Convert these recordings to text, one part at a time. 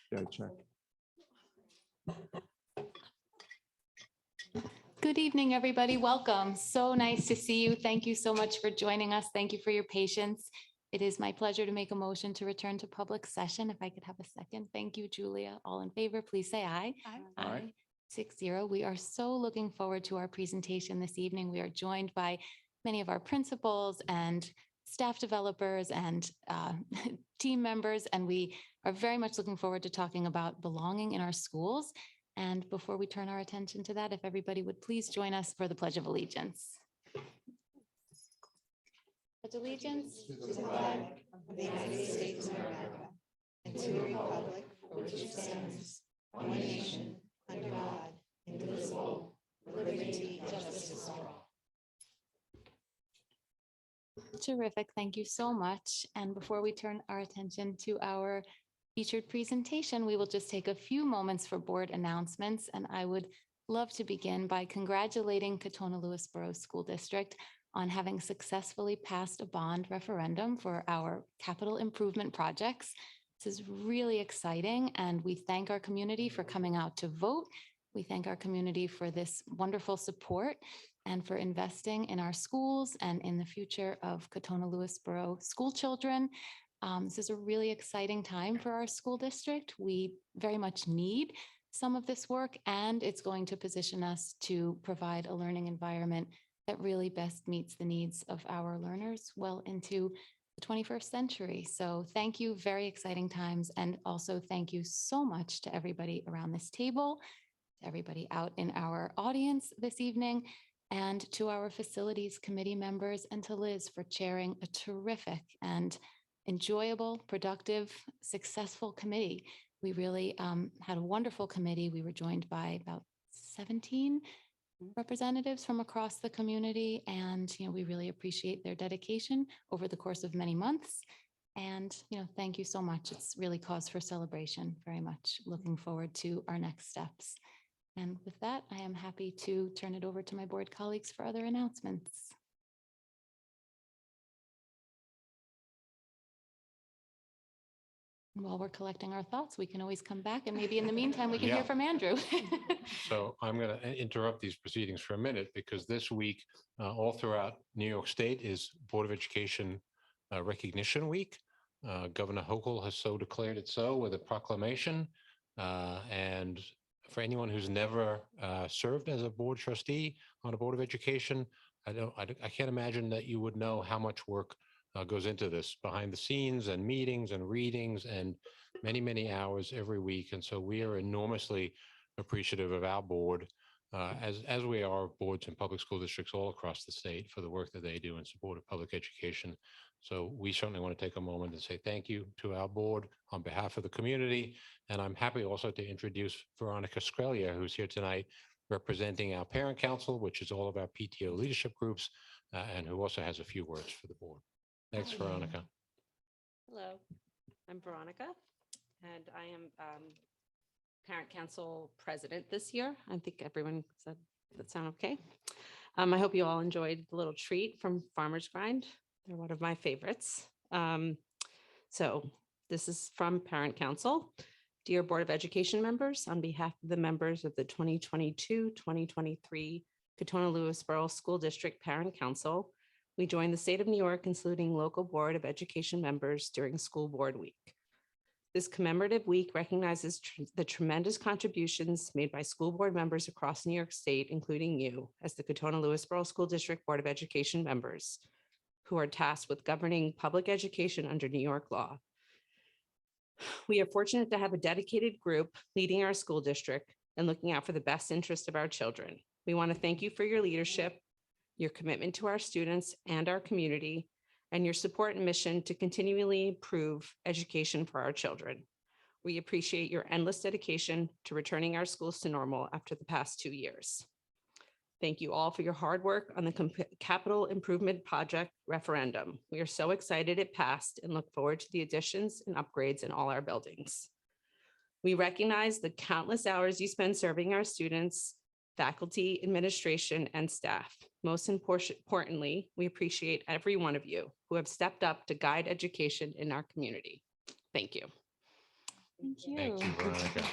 Yeah, check. Good evening, everybody. Welcome. So nice to see you. Thank you so much for joining us. Thank you for your patience. It is my pleasure to make a motion to return to public session. If I could have a second. Thank you, Julia. All in favor, please say aye. Aye. 6-0. We are so looking forward to our presentation this evening. We are joined by many of our principals and staff developers and team members, and we are very much looking forward to talking about belonging in our schools. And before we turn our attention to that, if everybody would please join us for the Pledge of Allegiance. Pledge allegiance to the flag of the United States of America and to the republic for which it stands, one nation, under God, indivisible, with liberty and justice for all. Terrific. Thank you so much. And before we turn our attention to our featured presentation, we will just take a few moments for board announcements. And I would love to begin by congratulating Katona-Lewisboro School District on having successfully passed a bond referendum for our capital improvement projects. This is really exciting, and we thank our community for coming out to vote. We thank our community for this wonderful support and for investing in our schools and in the future of Katona-Lewisboro school children. This is a really exciting time for our school district. We very much need some of this work, and it's going to position us to provide a learning environment that really best meets the needs of our learners well into the 21st century. So thank you, very exciting times. And also thank you so much to everybody around this table, to everybody out in our audience this evening, and to our facilities committee members, and to Liz for chairing a terrific and enjoyable, productive, successful committee. We really had a wonderful committee. We were joined by about 17 representatives from across the community, and we really appreciate their dedication over the course of many months. And thank you so much. It's really cause for celebration. Very much looking forward to our next steps. And with that, I am happy to turn it over to my board colleagues for other announcements. While we're collecting our thoughts, we can always come back, and maybe in the meantime, we can hear from Andrew. So I'm going to interrupt these proceedings for a minute, because this week, all throughout New York State is Board of Education Recognition Week. Governor Hochul has so declared it so with a proclamation. And for anyone who's never served as a board trustee on a Board of Education, I can't imagine that you would know how much work goes into this behind the scenes, and meetings and readings and many, many hours every week. And so we are enormously appreciative of our board, as we are boards in public school districts all across the state, for the work that they do in support of public education. So we certainly want to take a moment and say thank you to our board on behalf of the community. And I'm happy also to introduce Veronica Screlia, who's here tonight representing our parent council, which is all of our PTO leadership groups, and who also has a few words for the board. Thanks, Veronica. Hello, I'm Veronica, and I am Parent Council President this year. I think everyone said that sound okay. I hope you all enjoyed the little treat from Farmer's Grind. They're one of my favorites. So this is from Parent Council. Dear Board of Education members, on behalf of the members of the 2022-2023 Katona-Lewisboro School District Parent Council, we join the state of New York in saluting local Board of Education members during School Board Week. This commemorative week recognizes the tremendous contributions made by school board members across New York State, including you, as the Katona-Lewisboro School District Board of Education members, who are tasked with governing public education under New York law. We are fortunate to have a dedicated group leading our school district and looking out for the best interest of our children. We want to thank you for your leadership, your commitment to our students and our community, and your support and mission to continually improve education for our children. We appreciate your endless dedication to returning our schools to normal after the past 2 years. Thank you all for your hard work on the capital improvement project referendum. We are so excited it passed and look forward to the additions and upgrades in all our buildings. We recognize the countless hours you spend serving our students, faculty, administration, and staff. Most importantly, we appreciate every one of you who have stepped up to guide education in our community. Thank you. Thank you. Thank you, Veronica.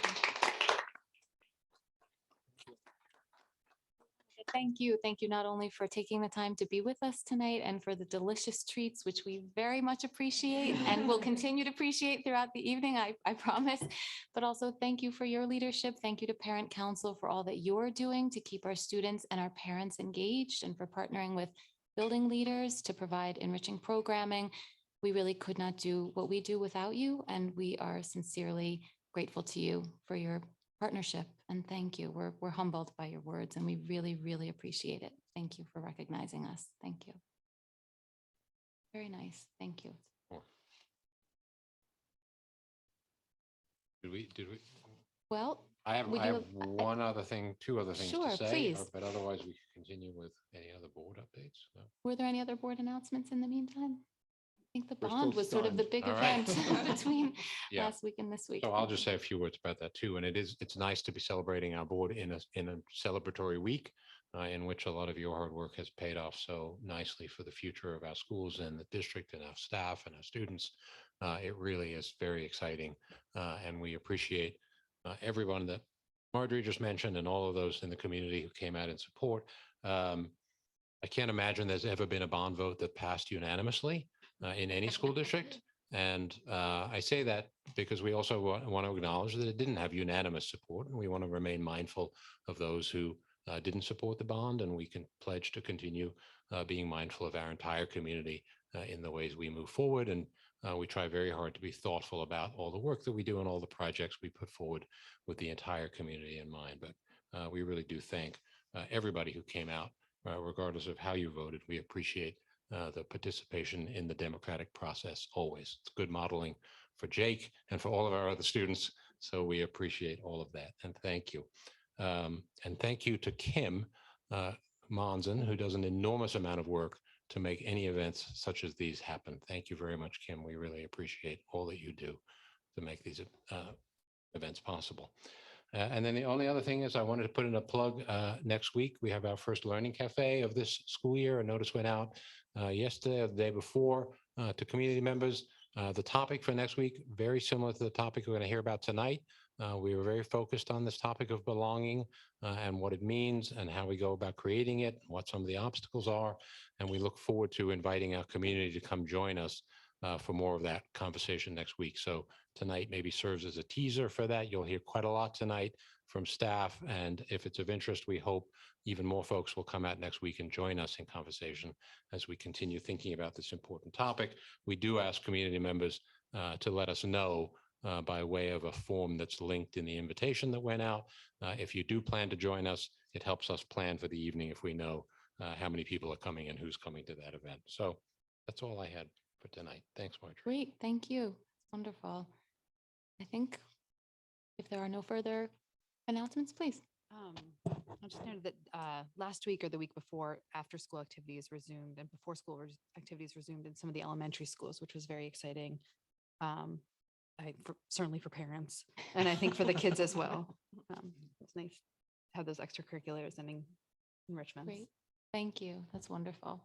Thank you. Thank you not only for taking the time to be with us tonight and for the delicious treats, which we very much appreciate and will continue to appreciate throughout the evening, I promise. But also thank you for your leadership. Thank you to Parent Council for all that you're doing to keep our students and our parents engaged and for partnering with building leaders to provide enriching programming. We really could not do what we do without you, and we are sincerely grateful to you for your partnership, and thank you. We're humbled by your words, and we really, really appreciate it. Thank you for recognizing us. Thank you. Very nice. Thank you. Did we? Well, I have we do have- one other thing, two other things Sure, to say, please. but otherwise we can continue with any other board updates. No? were there any other board announcements in the meantime? I think the We're bond still was sort of the stunned. big All right. event between Yeah. last week and this week. So I'll just say a few words about that too. And it's nice to be celebrating our board in a celebratory week in which a lot of your hard work has paid off so nicely for the future of our schools and the district and our staff and our students. It really is very exciting. And we appreciate everyone that Marjorie just mentioned and all of those in the community who came out in support. I can't imagine there's ever been a bond vote that passed unanimously in any school district. And I say that because we also want to acknowledge that it didn't have unanimous support, and we want to remain mindful of those who didn't support the bond, and we can pledge to continue being mindful of our entire community in the ways we move forward. And we try very hard to be thoughtful about all the work that we do and all the projects we put forward with the entire community in mind. But we really do thank everybody who came out, regardless of how you voted. We appreciate the participation in the democratic process always. It's good modeling for Jake and for all of our other students. So we appreciate all of that. And thank you. And thank you to Kim Monson, who does an enormous amount of work to make any events such as these happen. Thank you very much, Kim. We really appreciate all that you do to make these events possible. And then the only other thing is I wanted to put in a plug next week. We have our first Learning Cafe of this school year. A notice went out yesterday or the day before to community members. The topic for next week, very similar to the topic we're going to hear about tonight. We were very focused on this topic of belonging and what it means and how we go about creating it, what some of the obstacles are. And we look forward to inviting our community to come join us for more of that conversation next week. So tonight maybe serves as a teaser for that. You'll hear quite a lot tonight from staff. And if it's of interest, we hope even more folks will come out next week and join us in conversation as we continue thinking about this important topic. We do ask community members to let us know by way of a form that's linked in the invitation that went out. If you do plan to join us, it helps us plan for the evening if we know how many people are coming and who's coming to that event. So that's all I had for tonight. Thanks, Marjorie. Great. Thank you. Wonderful. I think if there are no further announcements, please. I'll just note that last week or the week before, after school activities resumed and before school activities resumed in some of the elementary schools, which was very exciting. Certainly for parents, and I think for the kids as well. It's nice to have those extracurriculars and enrichments. Great. Thank you. That's wonderful.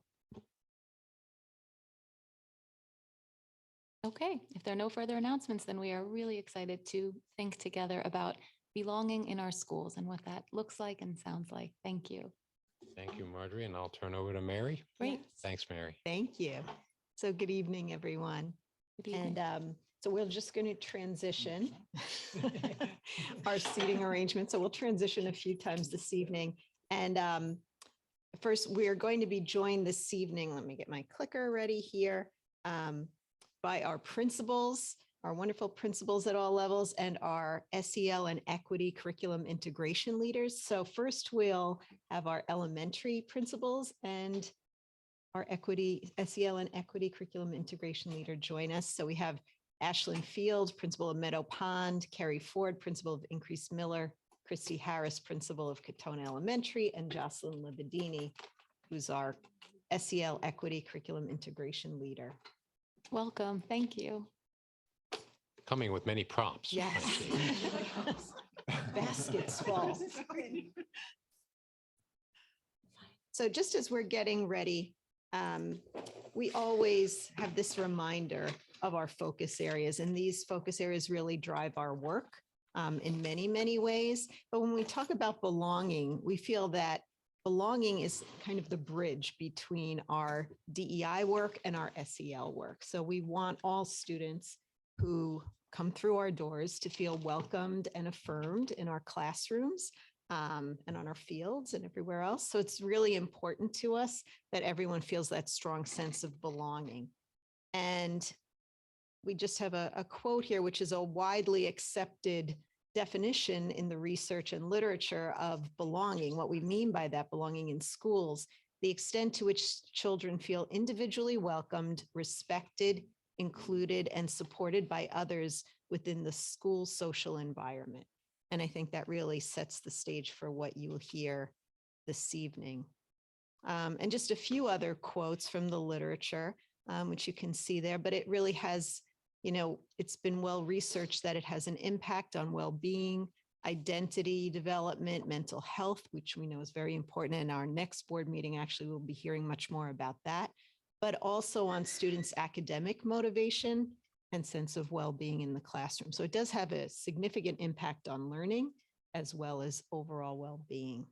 Okay, if there are no further announcements, then we are really excited to think together about belonging in our schools and what that looks like and sounds like. Thank you. Thank you, Marjorie. And I'll turn over to Mary. Great. Thanks, Mary. Thank you. So good evening, everyone. Good evening. And so we're just going to transition our seating arrangement. So we'll transition a few times this evening. And first, we are going to be joined this evening. Let me get my clicker ready here. By our principals, our wonderful principals at all levels, and our SEL and equity curriculum integration leaders. So first we'll have our elementary principals and our SEL and equity curriculum integration leader join us. So we have Ashlyn Field, principal of Meadow Pond, Carrie Ford, principal of Increase Miller, Christy Harris, principal of Katona Elementary, and Jocelyn Lividini, who's our SEL equity curriculum integration leader. Welcome. Thank you. Coming with many props. I Yes. see. Baskets full. So just as we're getting ready, we always have this reminder of our focus areas. And these focus areas really drive our work in many, many ways. But when we talk about belonging, we feel that belonging is kind of the bridge between our DEI work and our SEL work. So we want all students who come through our doors to feel welcomed and affirmed in our classrooms and on our fields and everywhere else. So it's really important to us that everyone feels that strong sense of belonging. And we just have a quote here, which is a widely accepted definition in the research and literature of belonging. What we mean by that, belonging in schools, the extent to which children feel individually welcomed, respected, included, and supported by others within the school social environment. And I think that really sets the stage for what you will hear this evening. And just a few other quotes from the literature, which you can see there, but it really has, it's been well researched that it has an impact on well-being, identity development, mental health, which we know is very important. In our next board meeting, actually, we'll be hearing much more about that, but also on students' academic motivation and sense of well-being in the classroom. So it does have a significant impact on learning as well as overall well-being.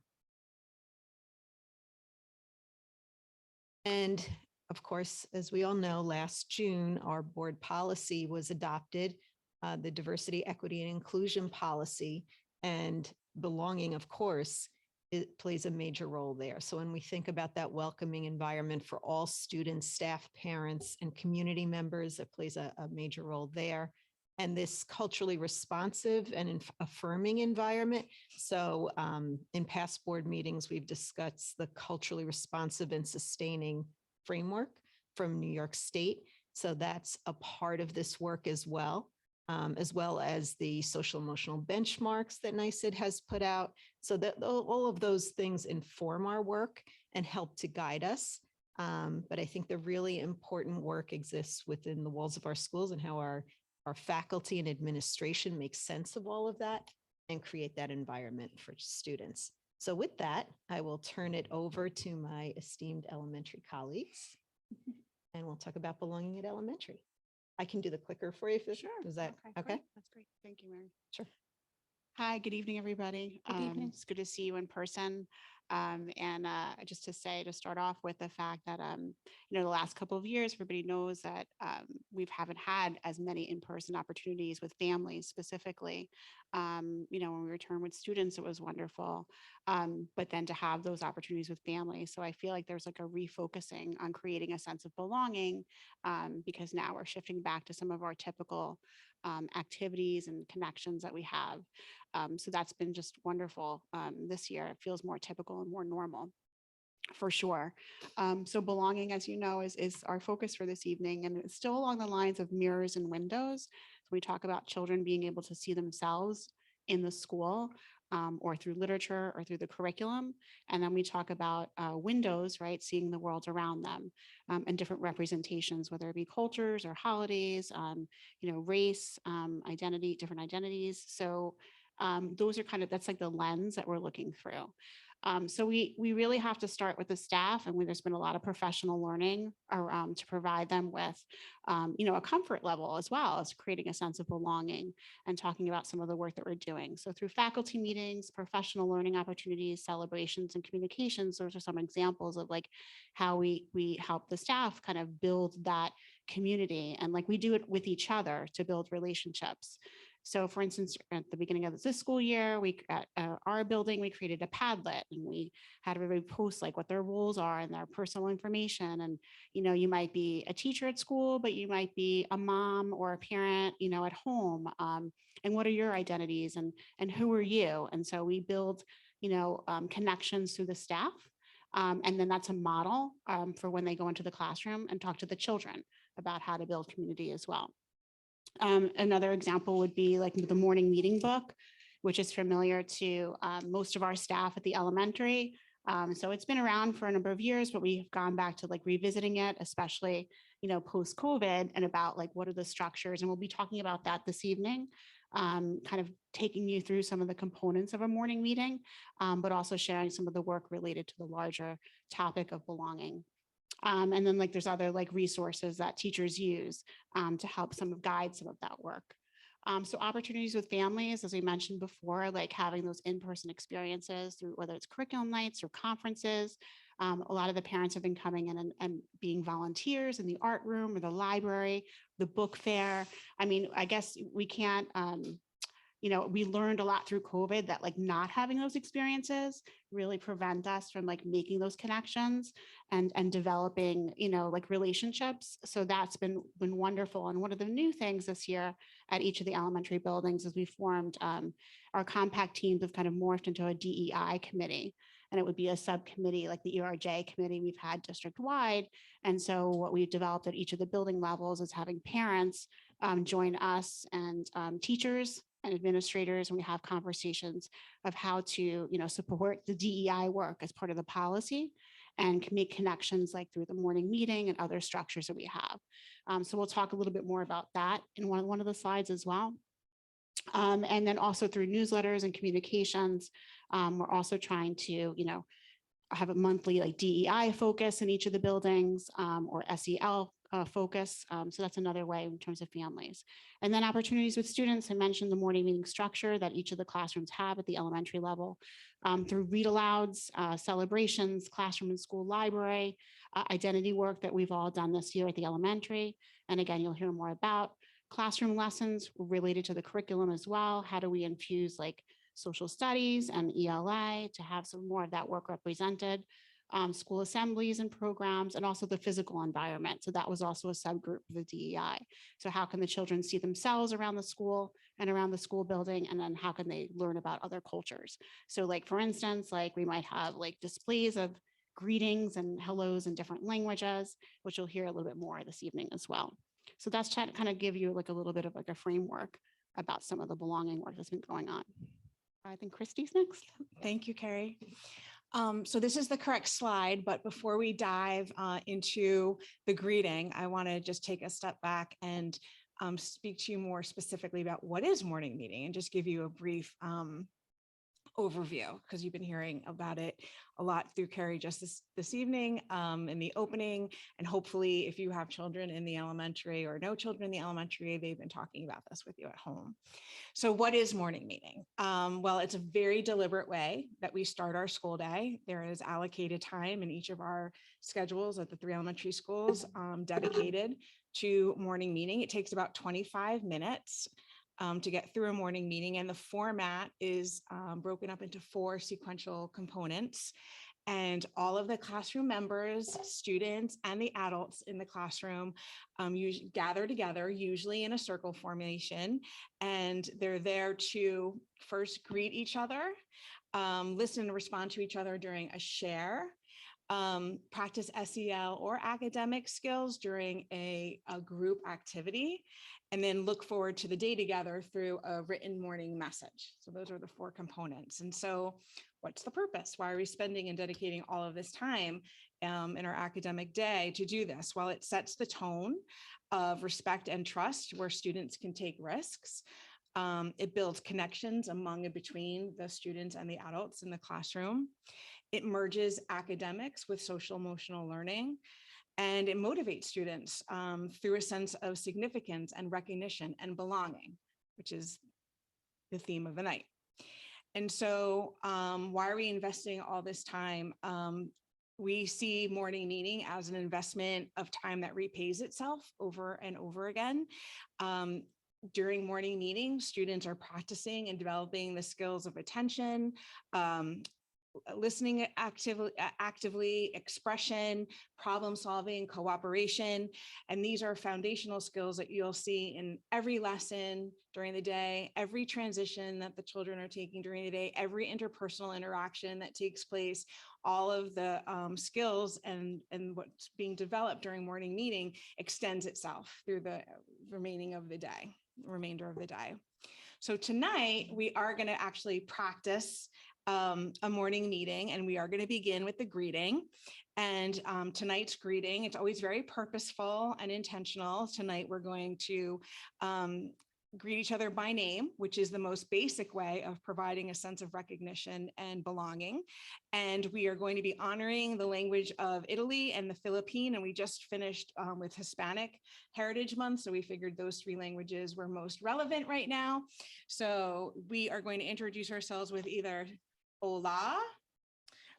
And of course, as we all know, last June, our board policy was adopted, the diversity, equity, and inclusion policy, and belonging, of course, it plays a major role there. So when we think about that welcoming environment for all students, staff, parents, and community members, it plays a major role there. And this culturally responsive and affirming environment. So in past board meetings, we've discussed the culturally responsive and sustaining framework from New York State. So that's a part of this work as well as the social emotional benchmarks that NYSED has put out. So that all of those things inform our work and help to guide us. But I think the really important work exists within the walls of our schools and how our faculty and administration make sense of all of that and create that environment for students. So with that, I will turn it over to my esteemed elementary colleagues and we'll talk about belonging at elementary. I can do the clicker for you. Sure. Is that okay? Great. That's great. Thank you, Mary. Sure. Hi, good evening, everybody. Good evening. It's good to see you in person. Just to start off with the fact that, the last couple of years, everybody knows that we haven't had as many in-person opportunities with families specifically. When we returned with students, it was wonderful. But then to have those opportunities with families. So I feel like there's like a refocusing on creating a sense of belonging because now we're shifting back to some of our typical activities and connections that we have. So that's been just wonderful this year. It feels more typical and more normal for sure. So belonging, as you know, is our focus for this evening. And it's still along the lines of mirrors and windows. So we talk about children being able to see themselves in the school or through literature or through the curriculum. And then we talk about windows, right? Seeing the world around them and different representations, whether it be cultures or holidays, race, identity, different identities. So those are that's like the lens that we're looking through. So we really have to start with the staff, and there's been a lot of professional learning to provide them with, a comfort level as well as creating a sense of belonging and talking about some of the work that we're doing. So through faculty meetings, professional learning opportunities, celebrations, and communications, those are some examples of like how we help the staff kind of build that community, and like we do it with each other to build relationships. So for instance, at the beginning of this school year, at our building, we created a Padlet and we had everybody post like what their roles are and their personal information. And, you might be a teacher at school, but you might be a mom or a parent, at home. And what are your identities and who are you? And so we build, connections through the staff. And then that's a model for when they go into the classroom and talk to the children about how to build community as well. Another example would be like the morning meeting book, which is familiar to most of our staff at the elementary. So it's been around for a number of years, but we've gone back to like revisiting it, especially, post-COVID, and about like what are the structures. And we'll be talking about that this evening, kind of taking you through some of the components of a morning meeting, but also sharing some of the work related to the larger topic of belonging. And then like there's other like resources that teachers use to help guide some of that work. So opportunities with families, as we mentioned before, like having those in-person experiences through whether it's curriculum nights or conferences. A lot of the parents have been coming in and being volunteers in the art room or the library, the book fair. I mean, I guess we can't, we learned a lot through COVID that like not having those experiences really prevent us from like making those connections and developing, like relationships. So that's been wonderful. And one of the new things this year at each of the elementary buildings is we formed our compact teams have kind of morphed into a DEI committee. And it would be a subcommittee like the ERJ committee we've had district wide. And so what we've developed at each of the building levels is having parents join us and teachers and administrators, and we have conversations of how to, support the DEI work as part of the policy and can make connections like through the morning meeting and other structures that we have. So we'll talk a little bit more about that in one of the slides as well. And then also through newsletters and communications, we're also trying to, have a monthly like DEI focus in each of the buildings or SEL focus. So that's another way in terms of families. And then opportunities with students. I mentioned the morning meeting structure that each of the classrooms have at the elementary level through read alouds, celebrations, classroom and school library, identity work that we've all done this year at the elementary. And again, you'll hear more about classroom lessons related to the curriculum as well. How do we infuse like social studies and ELA to have some more of that work represented, school assemblies and programs, and also the physical environment. So that was also a subgroup of the DEI. So how can the children see themselves around the school and around the school building? And then how can they learn about other cultures? So like, for instance, like we might have like displays of greetings and hellos in different languages, which you'll hear a little bit more this evening as well. So that's trying to kind of give you like a little bit of like a framework about some of the belonging work that's been going on. I think Christy's next. Thank you, Carrie. So this is the correct slide, but before we dive into the greeting, I want to just take a step back and speak to you more specifically about what is morning meeting and just give you a brief overview, because you've been hearing about it a lot through Carrie just this evening in the opening. And hopefully if you have children in the elementary or no children in the elementary, they've been talking about this with you at home. So what is morning meeting? Well, it's a very deliberate way that we start our school day. There is allocated time in each of our schedules at the 3 elementary schools dedicated to morning meeting. It takes about 25 minutes to get through a morning meeting, and the format is broken up into 4 sequential components. And all of the classroom members, students, and the adults in the classroom gather together, usually in a circle formation, and they're there to first greet each other, listen and respond to each other during a share, practice SEL or academic skills during a group activity, and then look forward to the day together through a written morning message. So those are the 4 components. And so what's the purpose? Why are we spending and dedicating all of this time in our academic day to do this? Well, it sets the tone of respect and trust where students can take risks. It builds connections among and between the students and the adults in the classroom. It merges academics with social emotional learning, and it motivates students through a sense of significance and recognition and belonging, which is the theme of the night. And so why are we investing all this time? We see morning meeting as an investment of time that repays itself over and over again. During morning meetings, students are practicing and developing the skills of attention, listening actively, expression, problem solving, cooperation. And these are foundational skills that you'll see in every lesson during the day, every transition that the children are taking during the day, every interpersonal interaction that takes place. All of the skills and what's being developed during morning meeting extends itself through the remainder of the day. So tonight we are going to actually practice a morning meeting, and we are going to begin with the greeting. And tonight's greeting, it's always very purposeful and intentional. Tonight we're going to greet each other by name, which is the most basic way of providing a sense of recognition and belonging. And we are going to be honoring the language of Italy and the Philippine. And we just finished with Hispanic Heritage Month. So we figured those 3 languages were most relevant right now. So we are going to introduce ourselves with either hola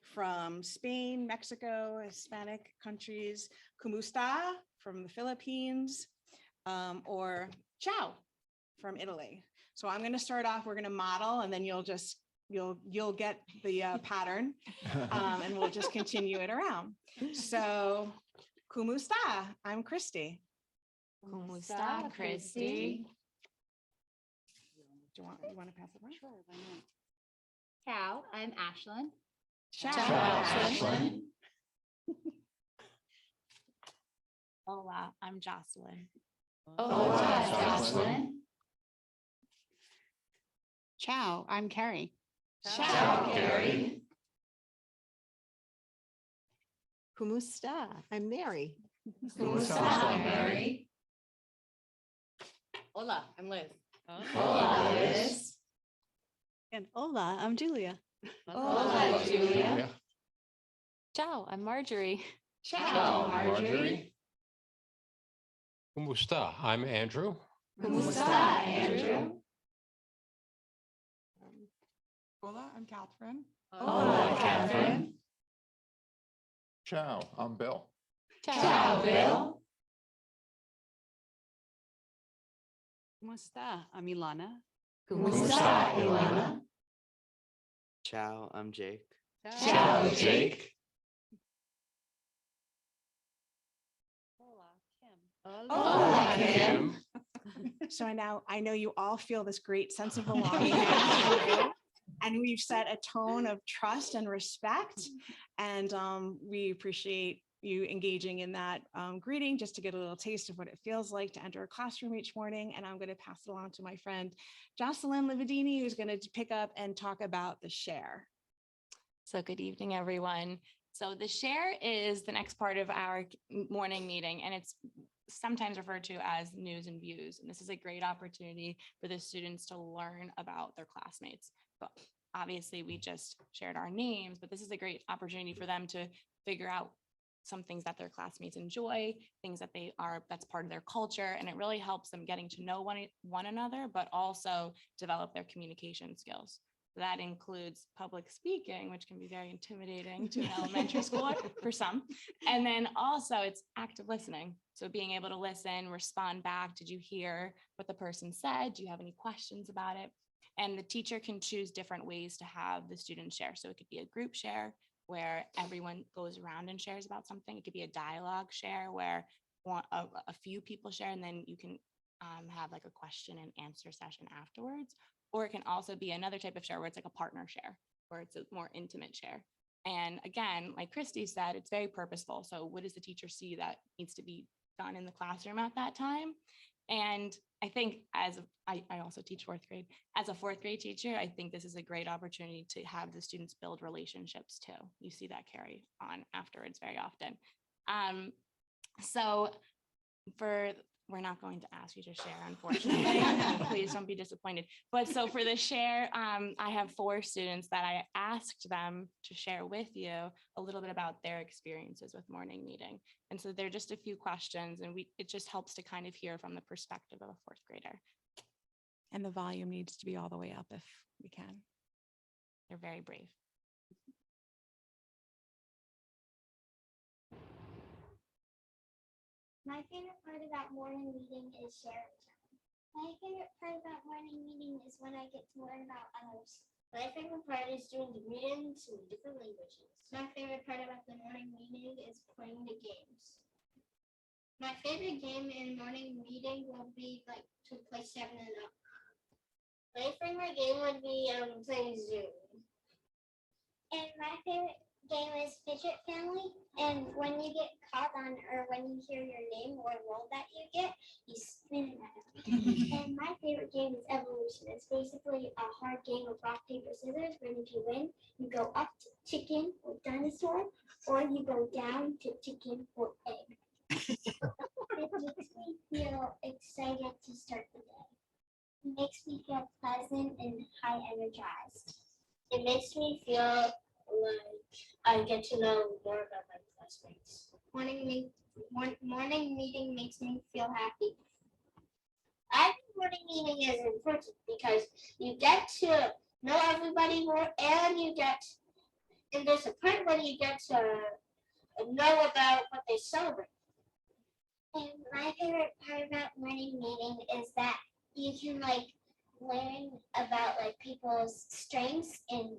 from Spain, Mexico, Hispanic countries, "Cómo from the Philippines, or ciao from Italy. So I'm going to start off, we're going to model, and then you'll get the pattern, and we'll just continue it around. So, "Cómo está?" I'm Christy. ¿Cómo está, Christy? Do you want to pass it around? Sure, why not? Ciao, I'm Ashlyn. Ciao. Ashlyn. Hola, I'm Jocelyn. Hola, Jocelyn. Ciao, I'm Carrie. Ciao, Carrie. ¿Cómo está? I'm Mary. ¿Cómo está, Mary? Hola, I'm Liz. Hola, Liz. And hola, I'm Julia. Hola, Julia. Ciao, I'm Marjorie. Ciao, Marjorie. ¿Cómo está? I'm Andrew. ¿Cómo está, Andrew? Hola, I'm Catherine. Hola, Catherine. Ciao, I'm Bill. Ciao, Bill. ¿Cómo está? I'm Ilana. ¿Cómo está, Ilana? Ciao, I'm Jake. Ciao, Jake. Hola, Kim. So I know you all feel this great sense of belonging. And we've set a tone of trust and respect. And we appreciate you engaging in that greeting, just to get a little taste of what it feels like to enter a classroom each morning. And I'm going to pass it along to my friend, Jocelyn Lividini, who's going to pick up and talk about the share. So good evening, everyone. So the share is the next part of our morning meeting, and it's sometimes referred to as news and views. And this is a great opportunity for the students to learn about their classmates. But obviously we just shared our names, but this is a great opportunity for them to figure out some things that their classmates enjoy, things that that's part of their culture. And it really helps them getting to know one another, but also develop their communication skills. That includes public speaking, which can be very intimidating to an elementary schooler for some. And then also it's active listening. So being able to listen, respond back. Did you hear what the person said? Do you have any questions about it? And the teacher can choose different ways to have the students share. So it could be a group share where everyone goes around and shares about something. It could be a dialogue share where a few people share, and then you can have like a question and answer session afterwards. Or it can also be another type of share where it's like a partner share, where it's a more intimate share. And again, like Christy said, it's very purposeful. So what does the teacher see that needs to be done in the classroom at that time? And I think I also teach 4th grade. As a 4th grade teacher, I think this is a great opportunity to have the students build relationships too. You see that carry on afterwards very often. So we're not going to ask you to share, unfortunately. Please don't be disappointed. But so for the share, I have 4 students that I asked them to share with you a little bit about their experiences with morning meeting. And so they're just a few questions, and it just helps to kind of hear from the perspective of a 4th grader. And the volume needs to be all the way up if we can. They're very brave. My favorite part about morning meeting is sharing time. My favorite part about morning meeting is when I get to learn about others. My favorite part is doing the readings in different languages. My favorite part about the morning meeting is playing the games. My favorite game in morning meeting would be like to play 7 and Up. My favorite game would be playing Zoom. And my favorite game is Fidget Family, and when you get caught on, or when you hear your name or roll that you get, you spin it out. And my favorite game is Evolution. It's basically a hard game of rock, paper, scissors, where if you win, you go up to chicken or dinosaur, or you go down to chicken or egg. It makes me feel excited to start the day. It makes me feel pleasant and high energized. It makes me feel like I get to know more about my classmates. Morning meeting makes me feel happy. I think morning meeting is important because you get to know everybody more, and there's a part where you get to know about what they celebrate. And my favorite part about morning meeting is that you can learn about people's strengths and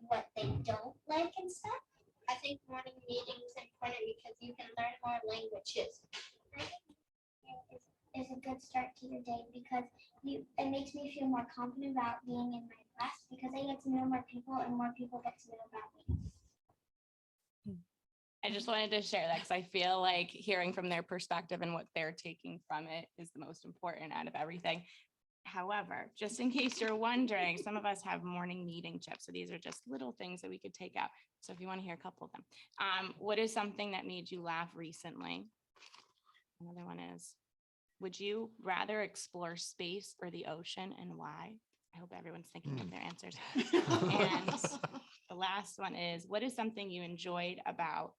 what they don't like and stuff. I think morning meeting is important because you can learn more languages. I think is a good start to your day because it makes me feel more confident about being in my class because I get to know more people and more people get to know about me. I just wanted to share that because I feel like hearing from their perspective and what they're taking from it is the most important out of everything. However, just in case you're wondering, some of us have morning meeting chips. So these are just little things that we could take out. So if you want to hear a couple of them, what is something that made you laugh recently? Another one is, would you rather explore space or the ocean and why? I hope everyone's thinking of their answers. And the last one is, what is something you enjoyed about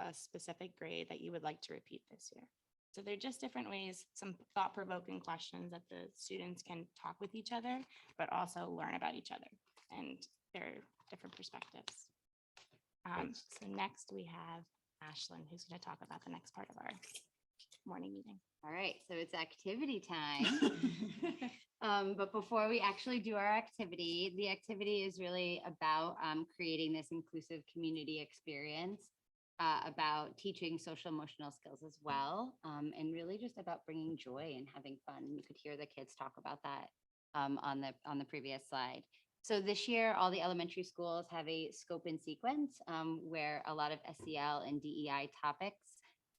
a specific grade that you would like to repeat this year? So they're just different ways, some thought-provoking questions that the students can talk with each other, but also learn about each other and their different perspectives. So next we have Ashlyn, who's going to talk about the next part of our morning meeting. All right, so it's activity time. But before we actually do our activity, the activity is really about creating this inclusive community experience, about teaching social emotional skills as well, and really just about bringing joy and having fun. You could hear the kids talk about that on the previous slide. So this year, all the elementary schools have a scope and sequence where a lot of SEL and DEI topics.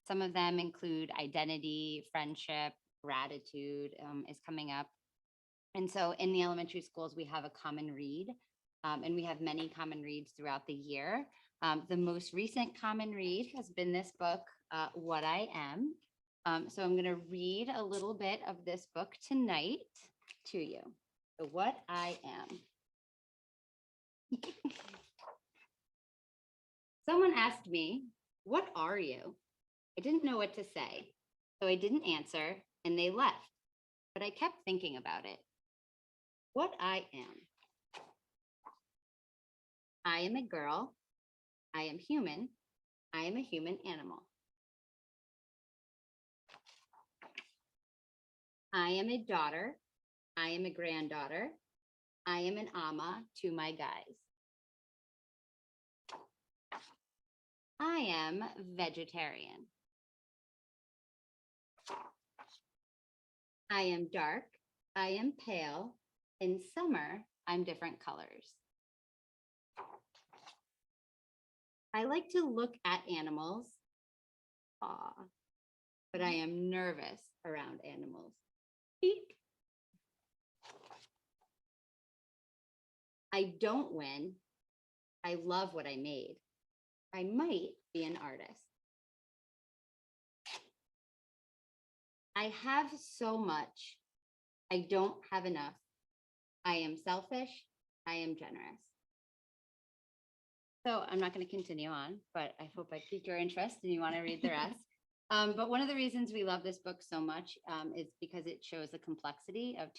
Some of them include identity, friendship, gratitude is coming up. And so in the elementary schools, we have a common read, and we have many common reads throughout the year. The most recent common read has been this book, What I Am. So I'm going to read a little bit of this book tonight to you. So What I Am. Someone asked me, "What are you?" I didn't know what to say, so I didn't answer, and they left. But I kept thinking about it. What I am. I am a girl. I am human. I am a human animal. I am a daughter. I am a granddaughter. I am an ama to my guys. I am vegetarian. I am dark. I am pale. In summer, I'm different colors. I like to look at animals, but I am nervous around animals. Eek. I don't win. I love what I made. I might be an artist. I have so much. I don't have enough. I am selfish. I am generous. So I'm not going to continue on, but I hope I piqued your interest and you want to read the rest. But one of the reasons we love this book so much is because it shows the complexity of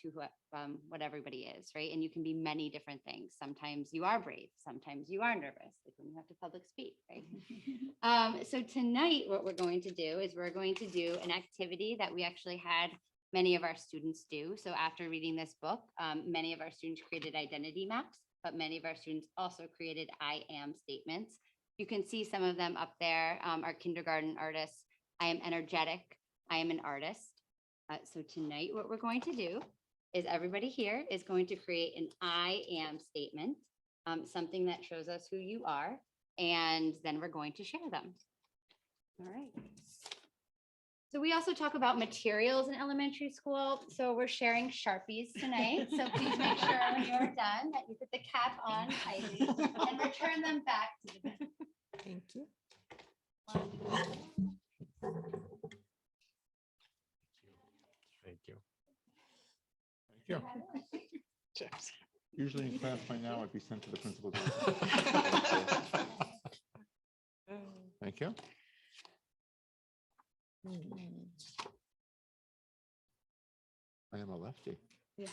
what everybody is, right? And you can be many different things. Sometimes you are brave. Sometimes you are nervous, like when you have to public speak, right? So tonight, what we're going to do is we're going to do an activity that we actually had many of our students do. So after reading this book, many of our students created identity maps, but many of our students also created I am statements. You can see some of them up there, our kindergarten artists. I am energetic. I am an artist. So tonight, what we're going to do is everybody here is going to create an I am statement, something that shows us who you are, and then we're going to share them. All right. So we also talk about materials in elementary school. So we're sharing Sharpies tonight. So please make sure when you're done that you put the cap on tightly and return them back to the bin. Thank you. Thank you. Yeah. Usually in class by now, I'd be sent to the principal's office. Thank you. I am a lefty. Yeah.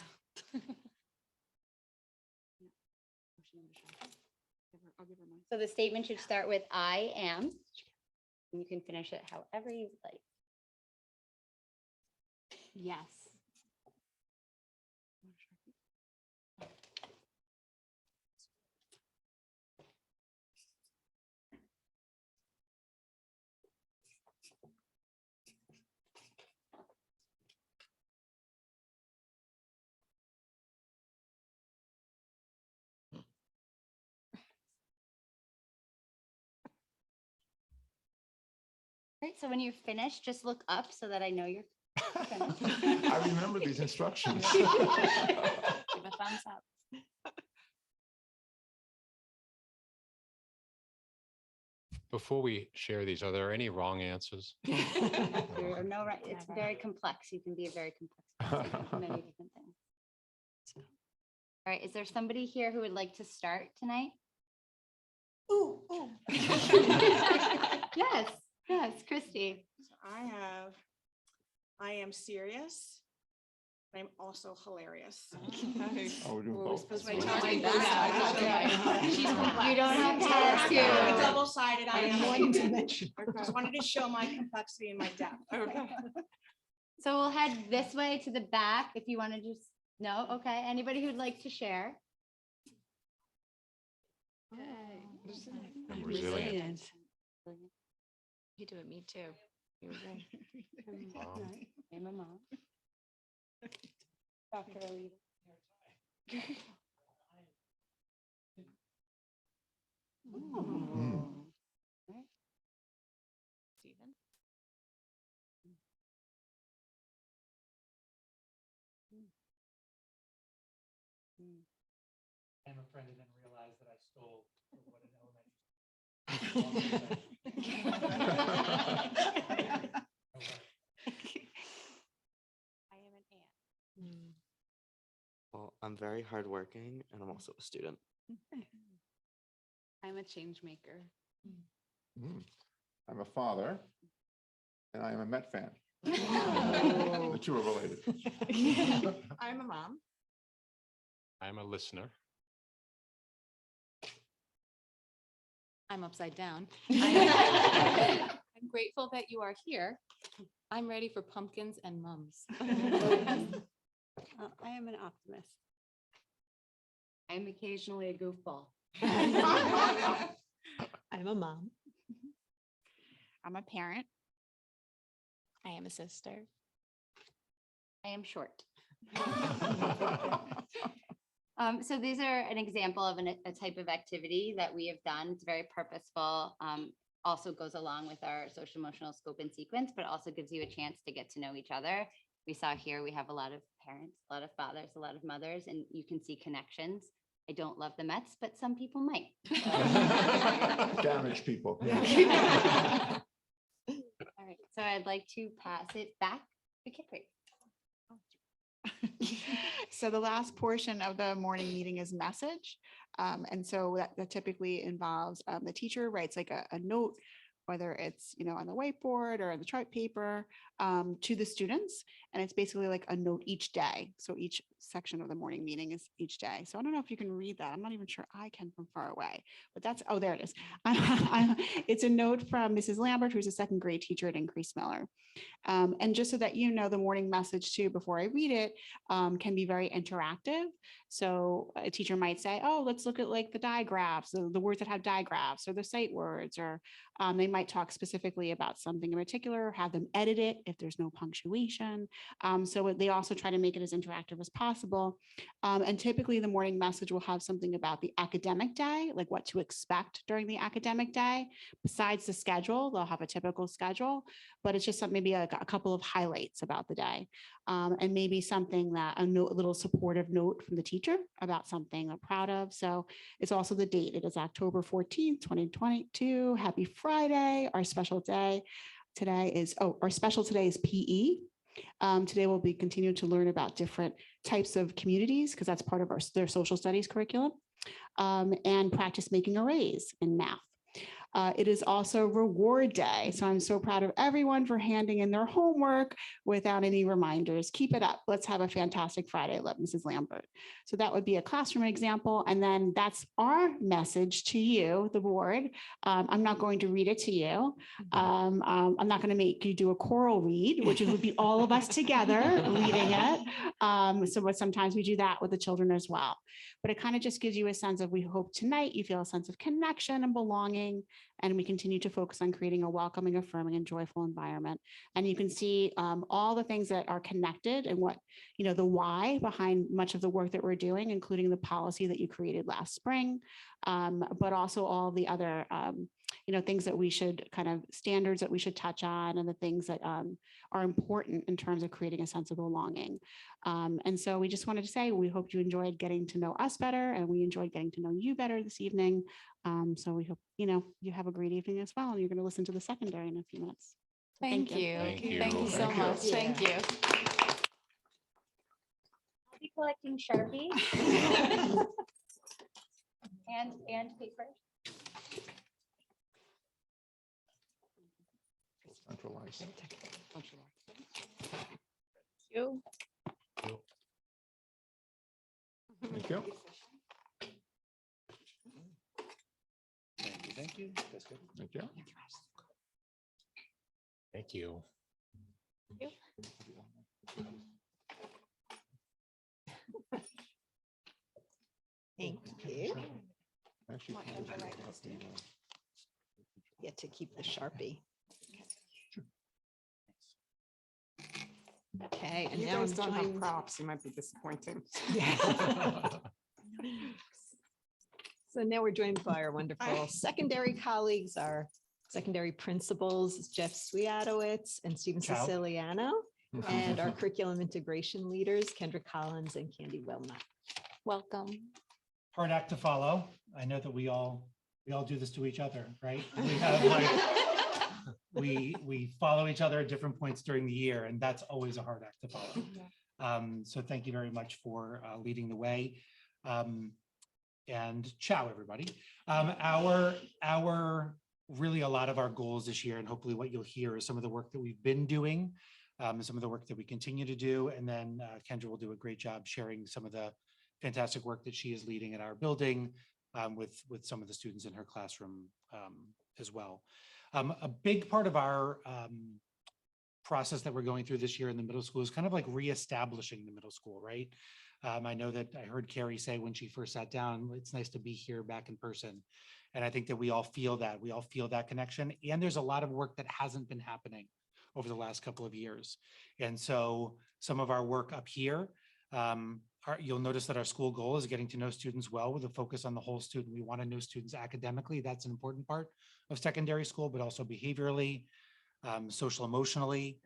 I'll give her mine. So the statement should start with I am. And you can finish it however you like. Yes. Right, so when you're finished, just look up so that I know you're finished. I remember these instructions. Give a thumbs up. Before we share these, are there any wrong answers? There are no right, it's very complex. You can be a very complex person with many different things. All right, is there somebody here who would like to start tonight? Ooh. Yes, yes, Christy. So I am serious. I'm also hilarious. Oh, we're doing both. You You don't have to ask you. Double-sided, I am. One dimension. Just wanted to show my complexity and my depth. Okay. So we'll head this way to the back if you want to just, no, okay. Anybody who'd like to share? I'm resilient. You do it, me too. You were great. Wow. I'm a mom. Dr. Alita. Mm. Stephen? I'm a friend and then realized that I stole what an elementary. I am an aunt. Well, I'm very hardworking and I'm also a student. I'm a change maker. Mm. I'm a father and I am a Met fan. The two are related. I'm a mom. I'm a listener. I'm upside down. I'm grateful that you are here. I'm ready for pumpkins and mums. I am an optimist. I'm occasionally a goofball. I'm a mom. I'm a parent. I am a sister. I am short. So these are an example of a type of activity that we have done. It's very purposeful. Also goes along with our social emotional scope and sequence, but also gives you a chance to get to know each other. We saw here, we have a lot of parents, a lot of fathers, a lot of mothers, and you can see connections. I don't love the Mets, but some people might. Damaged people. All right, so I'd like to pass it back to Kipri. So the last portion of the morning meeting is message. And so that typically involves the teacher writes like a note, whether it's, on the whiteboard or the chart paper, to the students. And it's basically like a note each day. So each section of the morning meeting is each day. So I don't know if you can read that. I'm not even sure I can from far away, but that's, oh, there it is. It's a note from Mrs. Lambert, who's a second grade teacher at Increase Miller. And just so that you know, the morning message too, before I read it, can be very interactive. So a teacher might say, oh, let's look at like the digraphs, the words that have digraphs or the sight words, or they might talk specifically about something in particular, have them edit it if there's no punctuation. So they also try to make it as interactive as possible. And typically the morning message will have something about the academic day, like what to expect during the academic day. Besides the schedule, they'll have a typical schedule, but it's just maybe a couple of highlights about the day. And maybe something that a little supportive note from the teacher about something they're proud of. So it's also the date. It is October 14th, 2022. Happy Friday. Our special day today is, our special today is PE. Today we'll be continuing to learn about different types of communities because that's part of their social studies curriculum, and practice making arrays in math. It is also reward day. So I'm so proud of everyone for handing in their homework without any reminders. Keep it up. Let's have a fantastic Friday, love Mrs. Lambert. So that would be a classroom example. And then that's our message to you, the board. I'm not going to read it to you. I'm not going to make you do a choral read, which would be all of us together reading it. So sometimes we do that with the children as well. But it kind of just gives you a sense of, we hope tonight you feel a sense of connection and belonging, and we continue to focus on creating a welcoming, affirming, and joyful environment. And you can see all the things that are connected and what, the why behind much of the work that we're doing, including the policy that you created last spring, but also all the other things that we should standards that we should touch on, and the things that are important in terms of creating a sense of belonging. And so we just wanted to say, we hope you enjoyed getting to know us better, and we enjoyed getting to know you better this evening. So we hope, you have a great evening as well. And you're going to listen to the secondary in a few minutes. So Thank you. Thank you. Thank you so Thank you. much. Thank you. I'll be collecting Sharpies and paper. Centralized. You. Thank you. Thank you. That's good. Thank you. Thank you. Thank you. Actually, Get to keep the Sharpie. Okay, and You now guys I'm don't have joined. props, you might be disappointed. So now we're joined by our wonderful secondary colleagues, our secondary principals, Jeff Swiatowicz and Stephen Ciao. Siciliano, and our curriculum integration leaders, Kendra Collins and Candy Wilmot. Welcome. Hard act to follow. I know that we all do this to each other, right? We have we follow each other at different points during the year, and that's always a hard act to follow. So thank you very much for leading the way. And ciao, everybody. Really a lot of our goals this year, and hopefully what you'll hear is some of the work that we've been doing, and some of the work that we continue to do. And then Kendra will do a great job sharing some of the fantastic work that she is leading at our building with some of the students in her classroom as well. A big part of our process that we're going through this year in the middle school is kind of like reestablishing the middle school, right? I know that I heard Carrie say when she first sat down, it's nice to be here back in person. And I think that we all feel that. We all feel that connection. And there's a lot of work that hasn't been happening over the last couple of years. And so some of our work up here, you'll notice that our school goal is getting to know students well with a focus on the whole student. We want to know students academically. That's an important part of secondary school, but also behaviorally, social emotionally.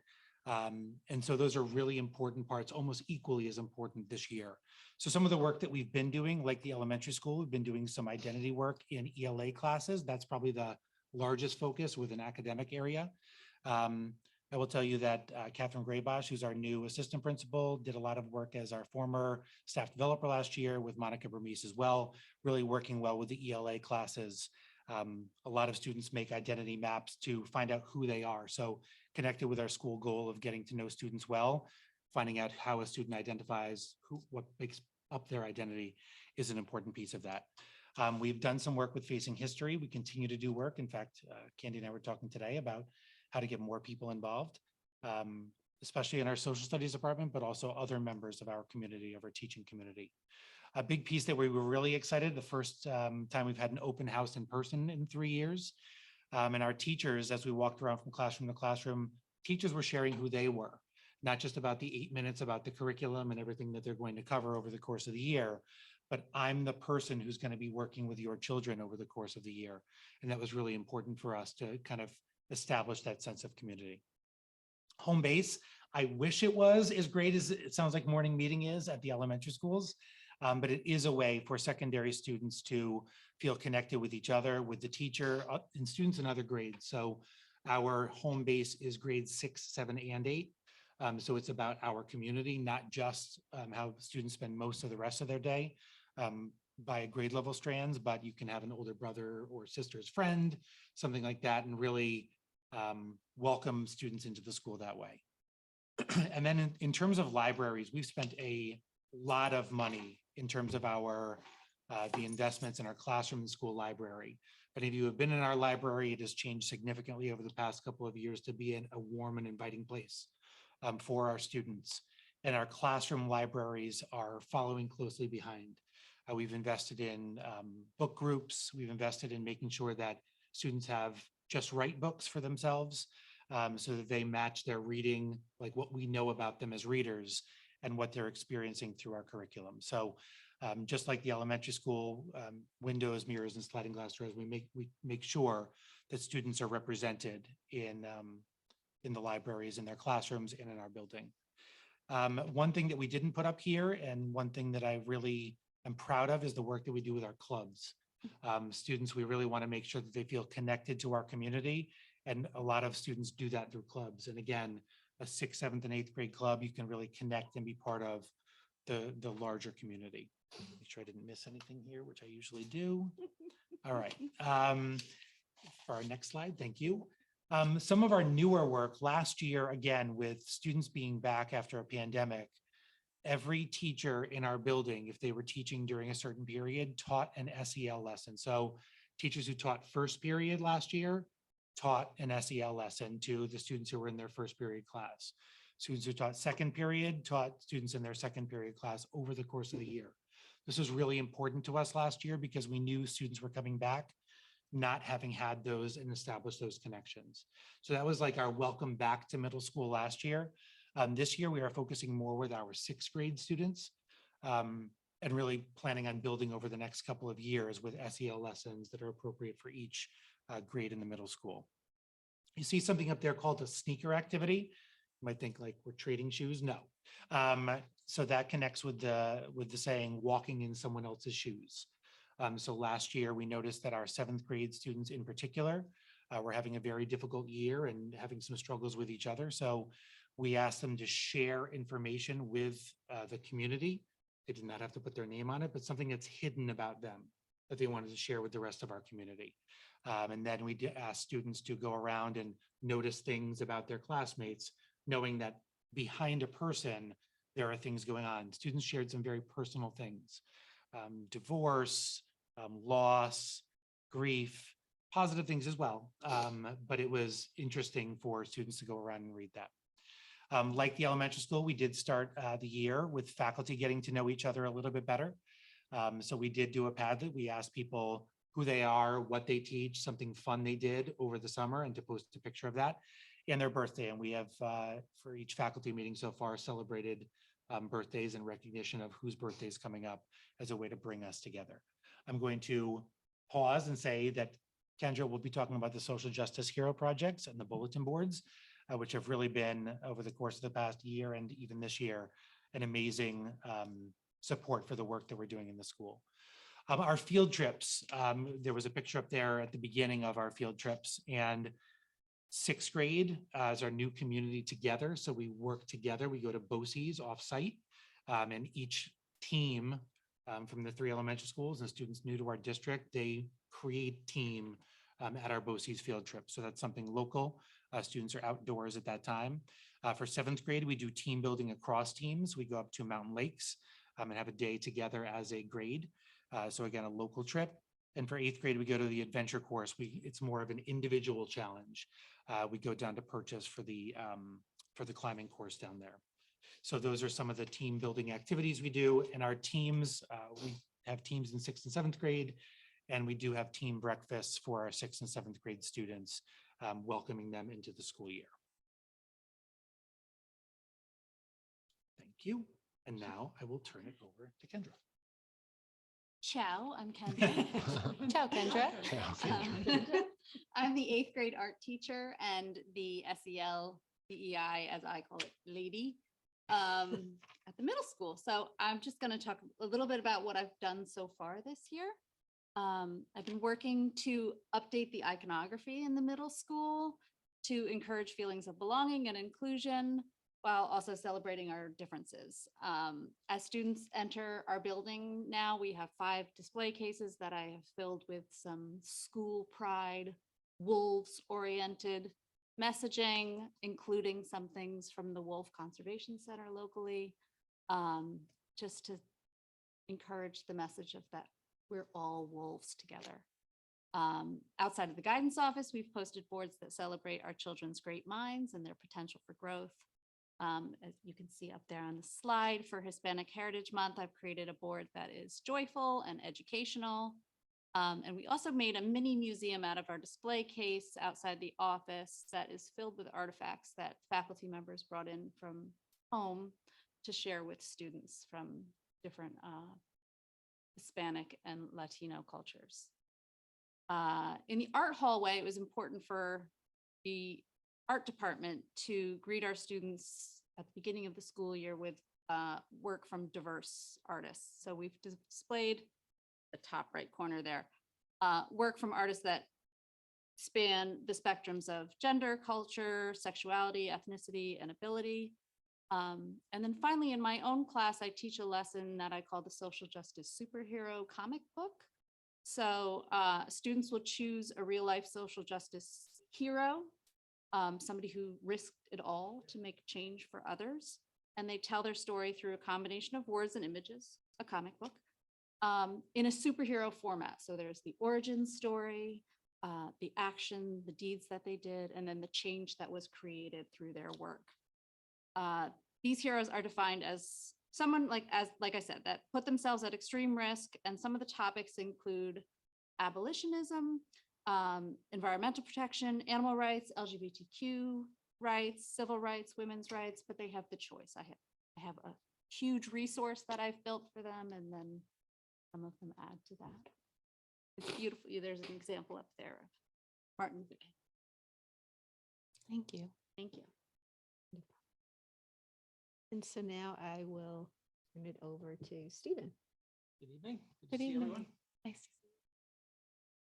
And so those are really important parts, almost equally as important this year. So some of the work that we've been doing, like the elementary school, we've been doing some identity work in ELA classes. That's probably the largest focus with an academic area. I will tell you that Catherine Graybosch, who's our new assistant principal, did a lot of work as our former staff developer last year with Monica Bermise as well, really working well with the ELA classes. A lot of students make identity maps to find out who they are. So connected with our school goal of getting to know students well, finding out how a student identifies, what makes up their identity is an important piece of that. We've done some work with Facing History. We continue to do work. In fact, Candy and I were talking today about how to get more people involved, especially in our social studies department, but also other members of our community, of our teaching community. A big piece that we were really excited, the first time we've had an open house in person in 3 years. And our teachers, as we walked around from classroom to classroom, teachers were sharing who they were, not just about the 8 minutes about the curriculum and everything that they're going to cover over the course of the year, but I'm the person who's going to be working with your children over the course of the year. And that was really important for us to kind of establish that sense of community. Home base, I wish it was as great as it sounds like morning meeting is at the elementary schools, but it is a way for secondary students to feel connected with each other, with the teacher, and students in other grades. So our home base is grades 6, 7, and 8. So it's about our community, not just how students spend most of the rest of their day by grade level strands, but you can have an older brother or sister's friend, something like that, and really welcome students into the school that way. And then in terms of libraries, we've spent a lot of money in terms of our the investments in our classroom and school library. If any of you have been in our library, it has changed significantly over the past couple of years to be a warm and inviting place for our students. And our classroom libraries are following closely behind. We've invested in book groups. We've invested in making sure that students have just right books for themselves so that they match their reading, like what we know about them as readers and what they're experiencing through our curriculum. So just like the elementary school, windows, mirrors, and sliding glass doors, we make sure that students are represented in the libraries, in their classrooms, and in our building. One thing that we didn't put up here, and one thing that I really am proud of, is the work that we do with our clubs. Students, we really want to make sure that they feel connected to our community, and a lot of students do that through clubs. And again, a 6th, 7th, and 8th grade club, you can really connect and be part of the larger community. Make sure I didn't miss anything here, which I usually do. All right. For our next slide, thank you. Some of our newer work last year, again, with students being back after a pandemic, every teacher in our building, if they were teaching during a certain period, taught an SEL lesson. So teachers who taught first period last year taught an SEL lesson to the students who were in their first period class. Students who taught second period taught students in their second period class over the course of the year. This was really important to us last year because we knew students were coming back not having had those and established those connections. So that was like our welcome back to middle school last year. This year, we are focusing more with our 6th grade students and really planning on building over the next couple of years with SEL lessons that are appropriate for each grade in the middle school. You see something up there called a sneaker activity. You might think like we're trading shoes. No. So that connects with the saying walking in someone else's shoes. So last year, we noticed that our 7th grade students in particular were having a very difficult year and having some struggles with each other. So we asked them to share information with the community. They did not have to put their name on it, but something that's hidden about them that they wanted to share with the rest of our community. And then we asked students to go around and notice things about their classmates, knowing that behind a person, there are things going on. Students shared some very personal things. Divorce, loss, grief, positive things as well. But it was interesting for students to go around and read that. Like the elementary school, we did start the year with faculty getting to know each other a little bit better. So we did do a Padlet. We asked people who they are, what they teach, something fun they did over the summer, and to post a picture of that, and their birthday. And we have, for each faculty meeting so far, celebrated birthdays in recognition of whose birthday is coming up as a way to bring us together. I'm going to pause and say that Kendra will be talking about the social justice hero projects and the bulletin boards, which have really been, over the course of the past year and even this year, an amazing support for the work that we're doing in the school. Our field trips, there was a picture up there at the beginning of our field trips, and 6th grade is our new community together. So we work together. We go to BOCES offsite, and each team from the 3 elementary schools and students new to our district, they create team at our BOCES field trip. So that's something local. Students are outdoors at that time. For 7th grade, we do team building across teams. We go up to Mountain Lakes and have a day together as a grade. So again, a local trip. And for 8th grade, we go to the adventure course. It's more of an individual challenge. We go down to Purchase for the climbing course down there. So those are some of the team building activities we do. And our teams, we have teams in 6th and 7th grade, and we do have team breakfasts for our 6th and 7th grade students, welcoming them into the school year. Thank you. And now I will turn it over to Kendra. Ciao, I'm Kendra. Ciao, Kendra. I'm the 8th grade art teacher and the SEL DEI, as I call it, lady, at the middle school. So I'm just going to talk a little bit about what I've done so far this year. I've been working to update the iconography in the middle school to encourage feelings of belonging and inclusion. while also celebrating our differences. As students enter our building now, we have 5 display cases that I have filled with some school pride, wolves-oriented messaging, including some things from the Wolf Conservation Center locally, just to encourage the message of that we're all wolves together. Outside of the guidance office, we've posted boards that celebrate our children's great minds and their potential for growth. As you can see up there on the slide, for Hispanic Heritage Month, I've created a board that is joyful and educational. And we also made a mini museum out of our display case outside the office that is filled with artifacts that faculty members brought in from home to share with students from different Hispanic and Latino cultures. In the art hallway, it was important for the art department to greet our students at the beginning of the school year with work from diverse artists. So we've displayed the top right corner there, work from artists that span the spectrums of gender, culture, sexuality, ethnicity, and ability. And then finally, in my own class, I teach a lesson that I call the Social Justice Superhero Comic Book. So students will choose a real life social justice hero, somebody who risked it all to make change for others. And they tell their story through a combination of words and images, a comic book, in a superhero format. So there's the origin story, the action, the deeds that they did, and then the change that was created through their work. These heroes are defined as someone, like I said, that put themselves at extreme risk, and some of the topics include abolitionism, environmental protection, animal rights, LGBTQ rights, civil rights, women's rights, but they have the choice. I have a huge resource that I've built for them, and then some of them add to that. It's beautiful. There's an example up there of Martin Luther King. Thank you. Thank you. And so now I will turn it over to Stephen. Good evening. Good to see evening. everyone. Nice to see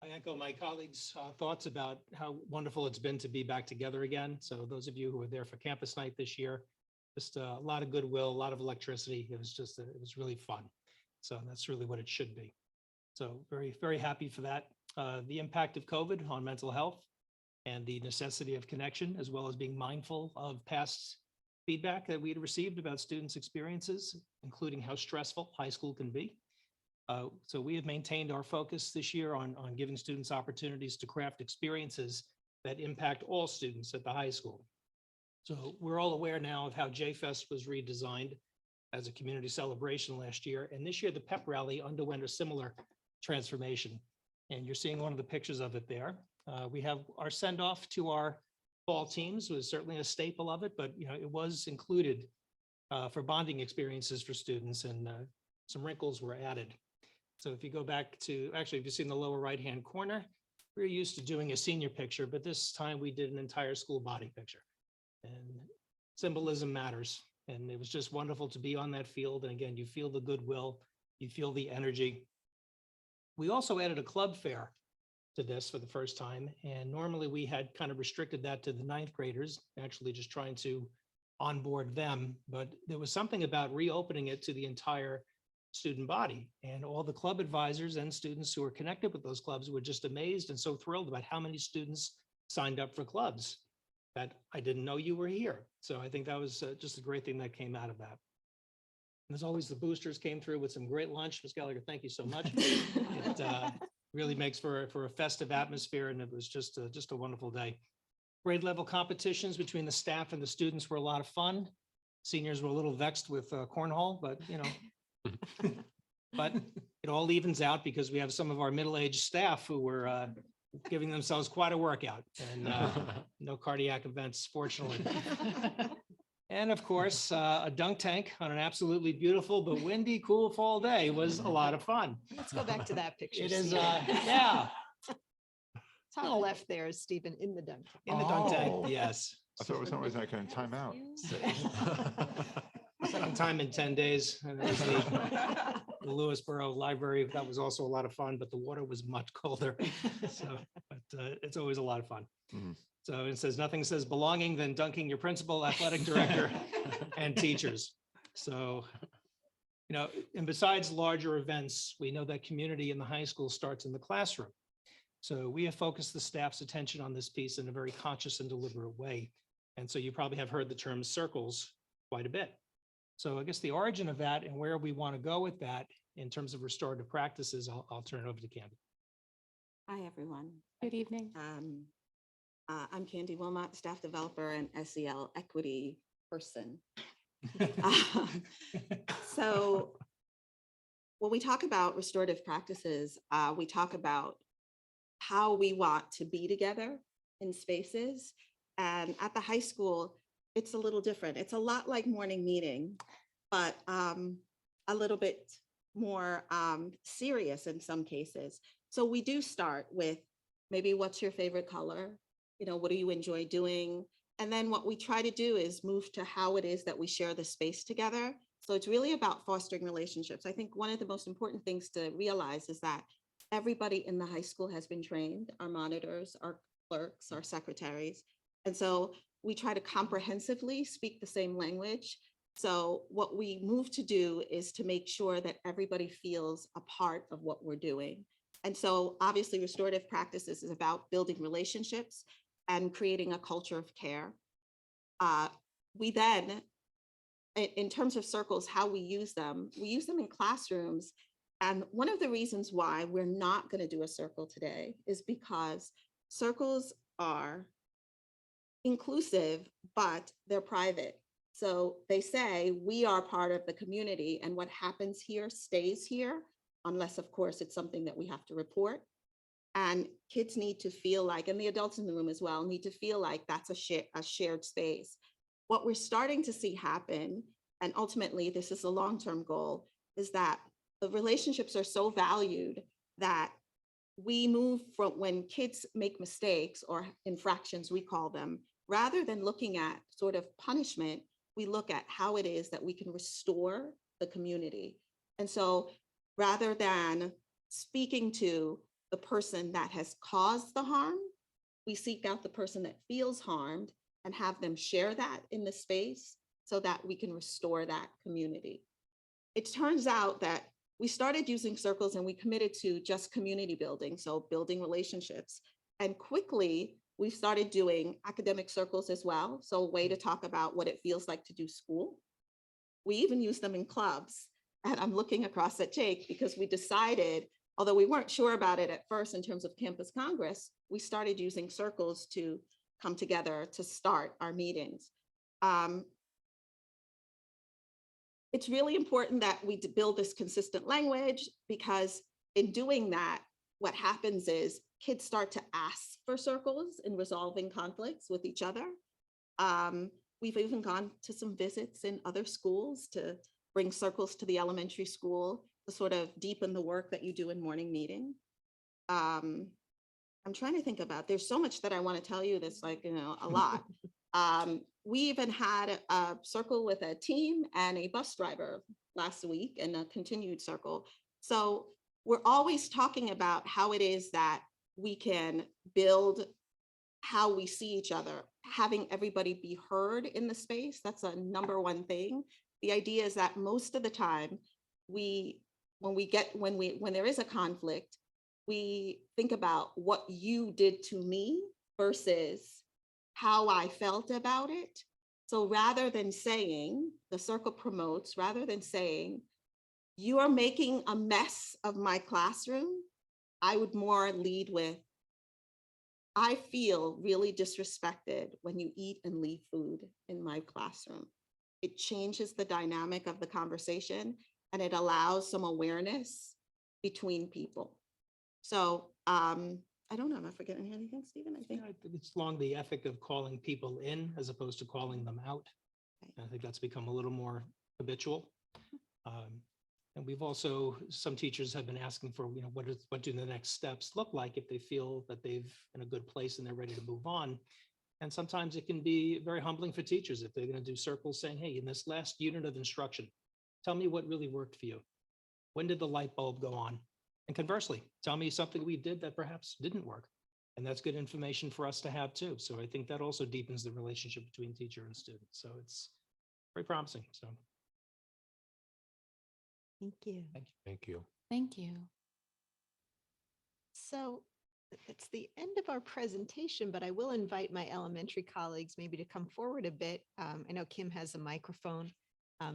you. I echo my colleagues' thoughts about how wonderful it's been to be back together again. So those of you who were there for campus night this year, just a lot of goodwill, a lot of electricity. It was really fun. So that's really what it should be. So very, very happy for that. The impact of COVID on mental health and the necessity of connection, as well as being mindful of past feedback that we had received about students' experiences, including how stressful high school can be. So we have maintained our focus this year on giving students opportunities to craft experiences that impact all students at the high school. So we're all aware now of how J-Fest was redesigned as a community celebration last year. And this year, the pep rally underwent a similar transformation. And you're seeing one of the pictures of it there. We have our send off to our fall teams was certainly a staple of it, but it was included for bonding experiences for students, and some wrinkles were added. So if you go back to, actually, if you see in the lower right-hand corner, we're used to doing a senior picture, but this time we did an entire school body picture. And symbolism matters. And it was just wonderful to be on that field. And again, you feel the goodwill, you feel the energy. We also added a club fair to this for the first time. And normally we had kind of restricted that to the 9th graders, actually just trying to onboard them. But there was something about reopening it to the entire student body, and all the club advisors and students who were connected with those clubs were just amazed and so thrilled about how many students signed up for clubs that I didn't know you were here. So I think that was just a great thing that came out of that. And as always, the boosters came through with some great lunch. Ms. Gallagher, thank you so much. It really makes for a festive atmosphere, and it was just a wonderful day. Grade level competitions between the staff and the students were a lot of fun. Seniors were a little vexed with cornhole, but but it all evens out because we have some of our middle-aged staff who were giving themselves quite a workout, and no cardiac events, fortunately. And of course, a dunk tank on an absolutely beautiful but windy, cool fall day was a lot of fun. Let's go back to that picture. It is, Stephen. yeah. Top left there is Stephen in the dunk tank. In the dunk tank, yes. I thought it was always like in timeout. Second time in 10 days. And it was the Lewisboro Library. That was also a lot of fun, but the water was much colder. So, but it's always a lot of fun. So it says, nothing says belonging than dunking your principal, athletic director, and teachers. So, and besides larger events, we know that community in the high school starts in the classroom. So we have focused the staff's attention on this piece in a very conscious and deliberate way. And so you probably have heard the term circles quite a bit. So I guess the origin of that and where we want to go with that in terms of restorative practices, I'll turn it over to Candy. Hi, everyone. Good evening. I'm Candy Wilmot, staff developer and SEL equity person. So when we talk about restorative practices, we talk about how we want to be together in spaces. And at the high school, it's a little different. It's a lot like morning meeting, but a little bit more serious in some cases. So we do start with maybe what's your favorite color? What do you enjoy doing? And then what we try to do is move to how it is that we share the space together. So it's really about fostering relationships. I think one of the most important things to realize is that everybody in the high school has been trained, our monitors, our clerks, our secretaries. And so we try to comprehensively speak the same language. So what we move to do is to make sure that everybody feels a part of what we're doing. And so obviously restorative practices is about building relationships and creating a culture of care. We then, in terms of circles, how we use them in classrooms. And one of the reasons why we're not going to do a circle today is because circles are inclusive, but they're private. So they say we are part of the community and what happens here stays here, unless of course it's something that we have to report. And kids need to feel like, and the adults in the room as well, need to feel like that's a shared space. What we're starting to see happen, and ultimately this is a long-term goal, is that the relationships are so valued that we move from when kids make mistakes or infractions, we call them, rather than looking at sort of punishment, we look at how it is that we can restore the community. And so rather than speaking to the person that has caused the harm, we seek out the person that feels harmed and have them share that in the space so that we can restore that community. It turns out that we started using circles and we committed to just community building, so building relationships. And quickly, we've started doing academic circles as well, so a way to talk about what it feels like to do school. We even use them in clubs. And I'm looking across at Jake because we decided, although we weren't sure about it at first in terms of campus Congress, we started using circles to come together to start our meetings. It's really important that we build this consistent language because in doing that, what happens is kids start to ask for circles in resolving conflicts with each other. We've even gone to some visits in other schools to bring circles to the elementary school to sort of deepen the work that you do in morning meeting. I'm trying to think about, there's so much that I want to tell you that's like, a lot. We even had a circle with a team and a bus driver last week and a continued circle. So we're always talking about how it is that we can build how we see each other, having everybody be heard in the space. That's a number one thing. The idea is that most of the time when there is a conflict, we think about what you did to me versus how I felt about it. So rather than saying, the circle promotes, rather than saying, you are making a mess of my classroom, I would more lead with, I feel really disrespected when you eat and leave food in my classroom. It changes the dynamic of the conversation and it allows some awareness between people. So I don't know, am I forgetting anything, Stephen? I think It's along the ethic of calling people in as opposed to calling them out. I think that's become a little more habitual. And we've also, some teachers have been asking for, what do the next steps look like if they feel that they've in a good place and they're ready to move on. And sometimes it can be very humbling for teachers if they're going to do circles saying, hey, in this last unit of instruction, tell me what really worked for you. When did the light bulb go on? And conversely, tell me something we did that perhaps didn't work. And that's good information for us to have too. So I think that also deepens the relationship between teacher and student. So it's very promising. So Thank you. Thank you. Thank you. So it's the end of our presentation, but I will invite my elementary colleagues maybe to come forward a bit. I know Kim has a microphone.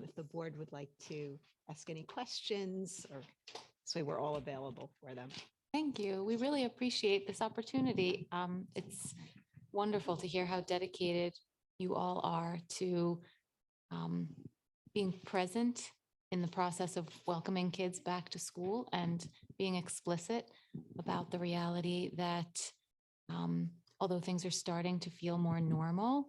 If the board would like to ask any questions, or so we're all available for them. Thank you. We really appreciate this opportunity. It's wonderful to hear how dedicated you all are to being present in the process of welcoming kids back to school and being explicit about the reality that although things are starting to feel more normal,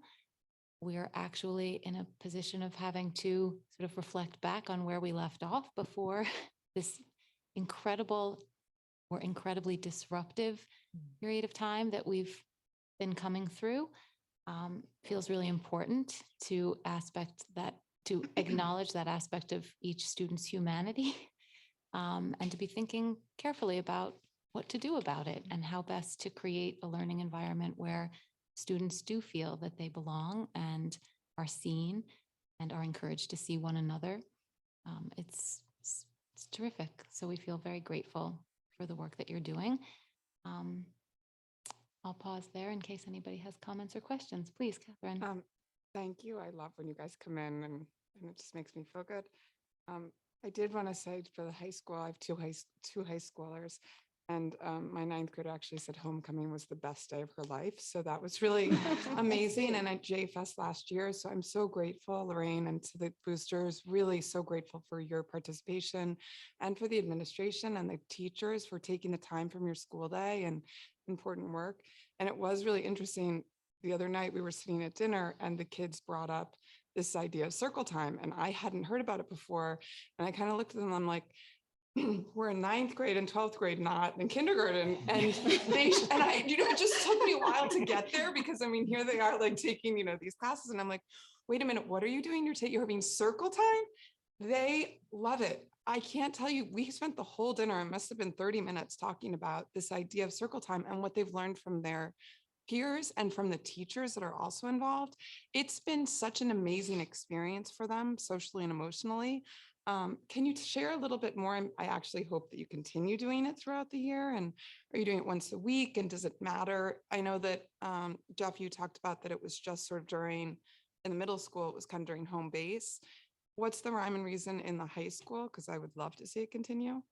we're actually in a position of having to sort of reflect back on where we left off before this incredibly disruptive period of time that we've been coming through. Feels really important to acknowledge that aspect of each student's humanity, and to be thinking carefully about what to do about it and how best to create a learning environment where students do feel that they belong and are seen and are encouraged to see one another. It's terrific. So we feel very grateful for the work that you're doing. I'll pause there in case anybody has comments or questions. Please, Catherine. Thank you. I love when you guys come in and it just makes me feel good. I did want to say for the high school, I have two high schoolers, and my ninth grader actually said homecoming was the best day of her life. So that was really amazing. And at J-Fest last year. So I'm so grateful, Lorraine, and to the boosters, really so grateful for your participation and for the administration and the teachers for taking the time from your school day and important work. And it was really interesting. The other night we were sitting at dinner and the kids brought up this idea of circle time, and I hadn't heard about it before. And I kind of looked at them, I'm like, we're in ninth grade and 12th grade, not in kindergarten. And it just took me a while to get there because I mean, here they are like taking, these classes. And I'm like, wait a minute, what are you doing? You're having circle time? They love it. I can't tell you, we spent the whole dinner, it must have been 30 minutes talking about this idea of circle time and what they've learned from their peers and from the teachers that are also involved. It's been such an amazing experience for them socially and emotionally. Can you share a little bit more? I actually hope that you continue doing it throughout the year. And are you doing it once a week? And does it matter? I know that, Jeff, you talked about that it was just sort of in the middle school, it was kind of during home base. What's the rhyme and reason in the high school? Because I would love to see it continue.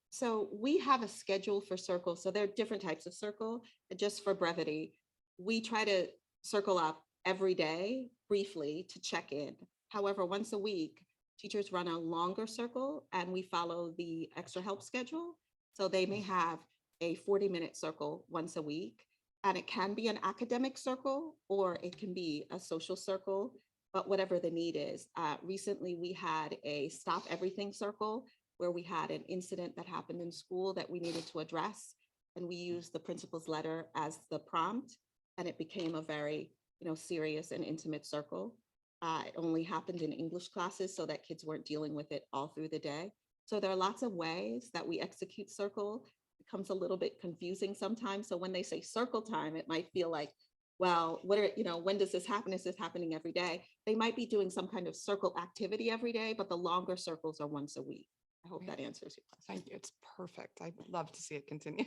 So we have a schedule for circles. So there are different types of circle. Just for brevity, we try to circle up every day briefly to check in. However, once a week, teachers run a longer circle and we follow the extra help schedule. So they may have a 40-minute circle once a week, and it can be an academic circle or it can be a social circle, but whatever the need is. Recently, we had a stop everything circle where we had an incident that happened in school that we needed to address. And we used the principal's letter as the prompt, and it became a very, serious and intimate circle. It only happened in English classes so that kids weren't dealing with it all through the day. So there are lots of ways that we execute circle. It becomes a little bit confusing sometimes. So when they say circle time, it might feel like, well, when does this happen? Is this happening every day? They might be doing some kind of circle activity every day, but the longer circles are once a week. I hope that answers your question. Thank you. It's perfect. I'd love to see it continue.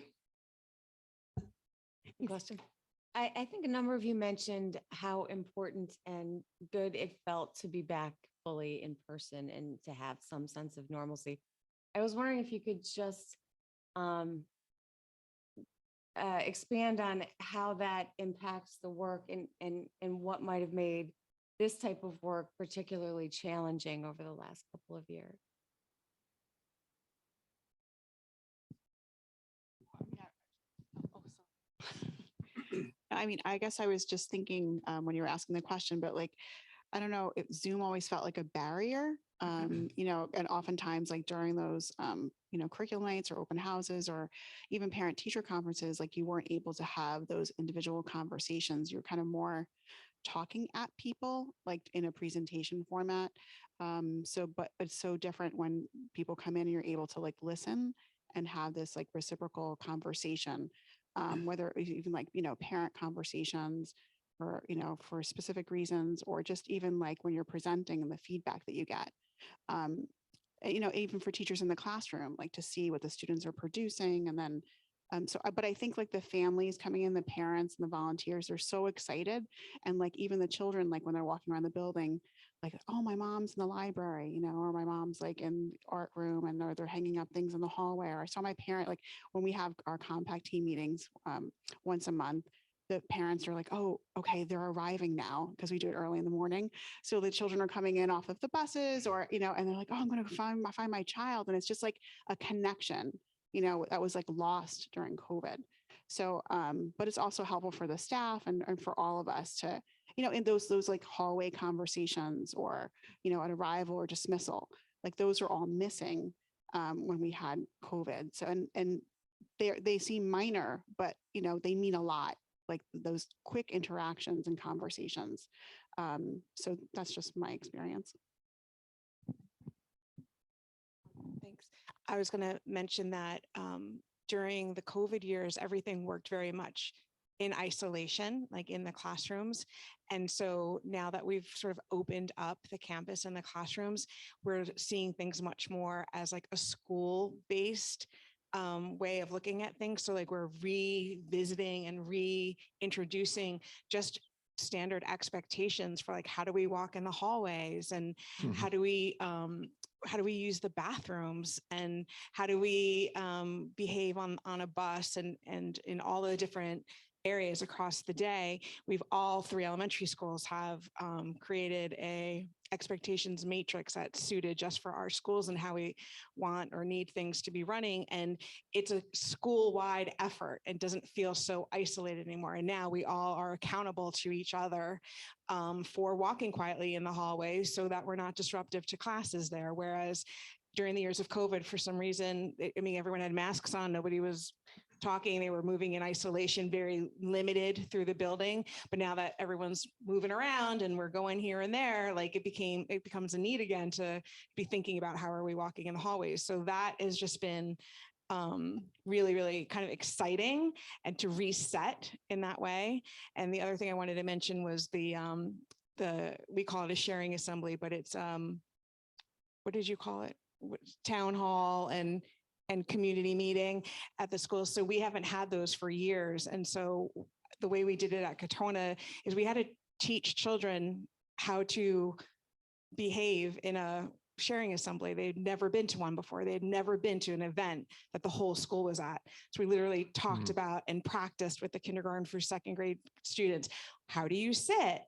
Question. I think a number of you mentioned how important and good it felt to be back fully in person and to have some sense of normalcy. I was wondering if you could just expand on how that impacts the work and what might have made this type of work particularly challenging over the last couple of years. I mean, I guess I was just thinking when you were asking the question, but like, I don't know, Zoom always felt like a barrier, and oftentimes like during those, curriculum nights or open houses or even parent teacher conferences, like you weren't able to have those individual conversations. You're kind of more talking at people like in a presentation format. But it's so different when people come in and you're able to like listen and have this like reciprocal conversation whether it was even like, parent conversations for, for specific reasons, or just even like when you're presenting and the feedback that you get. Um, even for teachers in the classroom, like to see what the students are producing. And then, but I think like the families coming in, the parents and the volunteers, they're so excited. And like even the children, like when they're walking around the building, like, oh, my mom's in the library, or my mom's like in the art room, and they're hanging up things in the hallway. Or I saw my parent, like when we have our compact team meetings once a month, the parents are like, oh, okay, they're arriving now, because we do it early in the morning. So the children are coming in off of the buses, or, and they're like, oh, I'm going to find my child. And it's just like a connection, that was like lost during COVID. So, but it's also helpful for the staff and for all of us to, in those like hallway conversations, or, an arrival or dismissal, like those are all missing when we had COVID. So, and they seem minor, but, they mean a lot, like those quick interactions and conversations. So that's just my experience. Thanks. I was going to mention that during the COVID years, everything worked very much in isolation, like in the classrooms. And so now that we've sort of opened up the campus and the classrooms, we're seeing things much more as like a school-based way of looking at things. So like we're revisiting and reintroducing just standard expectations for like, how do we walk in the hallways, and how do we use the bathrooms, and how do we behave on a bus, and in all the different areas across the day. All three elementary schools have created a expectations matrix that's suited just for our schools and how we want or need things to be running. And it's a school-wide effort and doesn't feel so isolated anymore. And now we all are accountable to each other for walking quietly in the hallways so that we're not disruptive to classes there. Whereas during the years of COVID, for some reason, everyone had masks on, nobody was talking, they were moving in isolation, very limited through the building. But now that everyone's moving around and we're going here and there, like it becomes a need again to be thinking about how are we walking in the hallways. So that has just been really, really kind of exciting, and to reset in that way. And the other thing I wanted to mention was we call it a sharing assembly, but it's what did you call it? Town hall and community meeting at the school. So we haven't had those for years. And so the way we did it at Katona is we had to teach children how to behave in a sharing assembly. They'd never been to one before. They had never been to an event that the whole school was at. So we literally talked about and practiced with the kindergarten through second grade students. How do you sit?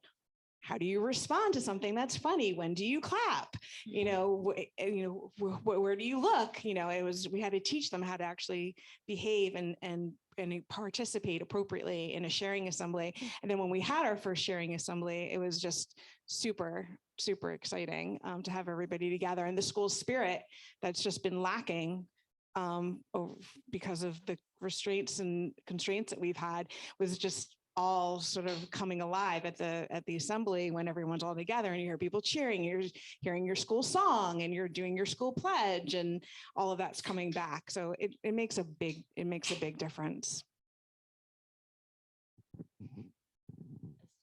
How do you respond to something that's funny? When do you clap? Where do you look? We had to teach them how to actually behave and participate appropriately in a sharing assembly. And then when we had our first sharing assembly, it was just super, super exciting to have everybody together, and the school spirit that's just been lacking because of the restraints and constraints that we've had was just all sort of coming alive at the assembly when everyone's all together and you hear people cheering, you're hearing your school song and you're doing your school pledge, and all of that's coming back. So it makes a big difference.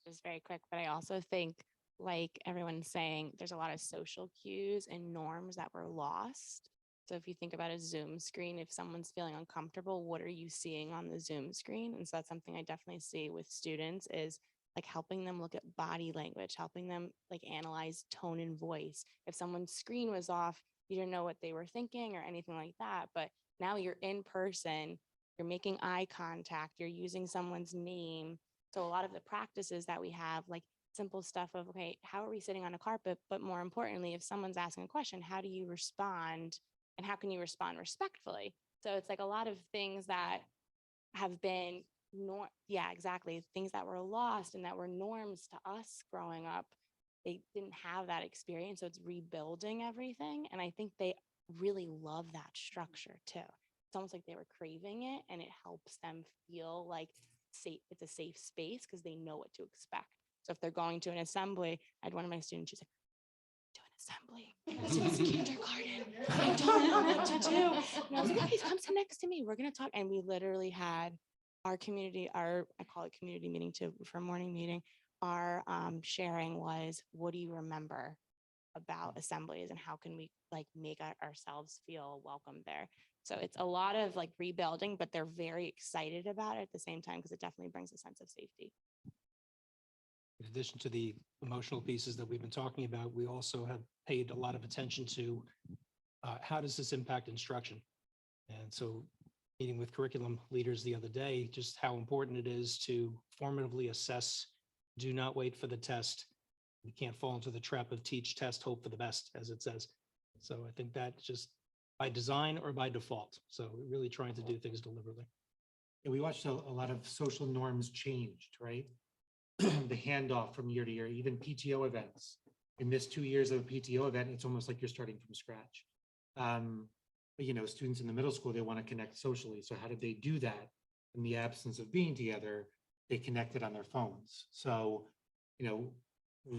Just very quick, but I also think, like everyone's saying, there's a lot of social cues and norms that were lost. So if you think about a Zoom screen, if someone's feeling uncomfortable, what are you seeing on the Zoom screen? And so that's something I definitely see with students, is like helping them look at body language, helping them like analyze tone and voice. If someone's screen was off, you didn't know what they were thinking or anything like that. But now you're in person, you're making eye contact, you're using someone's name. So a lot of the practices that we have, like simple stuff of, okay, how are we sitting on a carpet? But more importantly, if someone's asking a question, how do you respond? And how can you respond respectfully? So it's like a lot of things that have been, exactly, things that were lost and that were norms to us growing up. They didn't have that experience. So it's rebuilding everything. And I think they really love that structure too. It's almost like they were craving it, and it helps them feel like it's a safe space because they know what to expect. So if they're going to an assembly, I had one of my students, she's like, assembly. It's kindergarten. I don't know what to do. And I was like, okay, come sit next to me. We're going to talk. And we literally had our community, I call it community meeting too, for morning meeting, our sharing was, what do you remember about assemblies and how can we like make ourselves feel welcome there? So it's a lot of like rebuilding, but they're very excited about it at the same time because it definitely brings a sense of safety. In addition to the emotional pieces that we've been talking about, we also have paid a lot of attention to how does this impact instruction? And so meeting with curriculum leaders the other day, just how important it is to formatively assess, do not wait for the test. We can't fall into the trap of teach, test, hope for the best, as it says. So I think that's just by design or by default. So we're really trying to do things deliberately. And we watched a lot of social norms changed, right? The handoff from year to year, even PTO events. You miss 2 years of a PTO event, it's almost like you're starting from scratch. But you know, students in the middle school, they want to connect socially. So how did they do that? In the absence of being together, they connected on their phones. So, you know,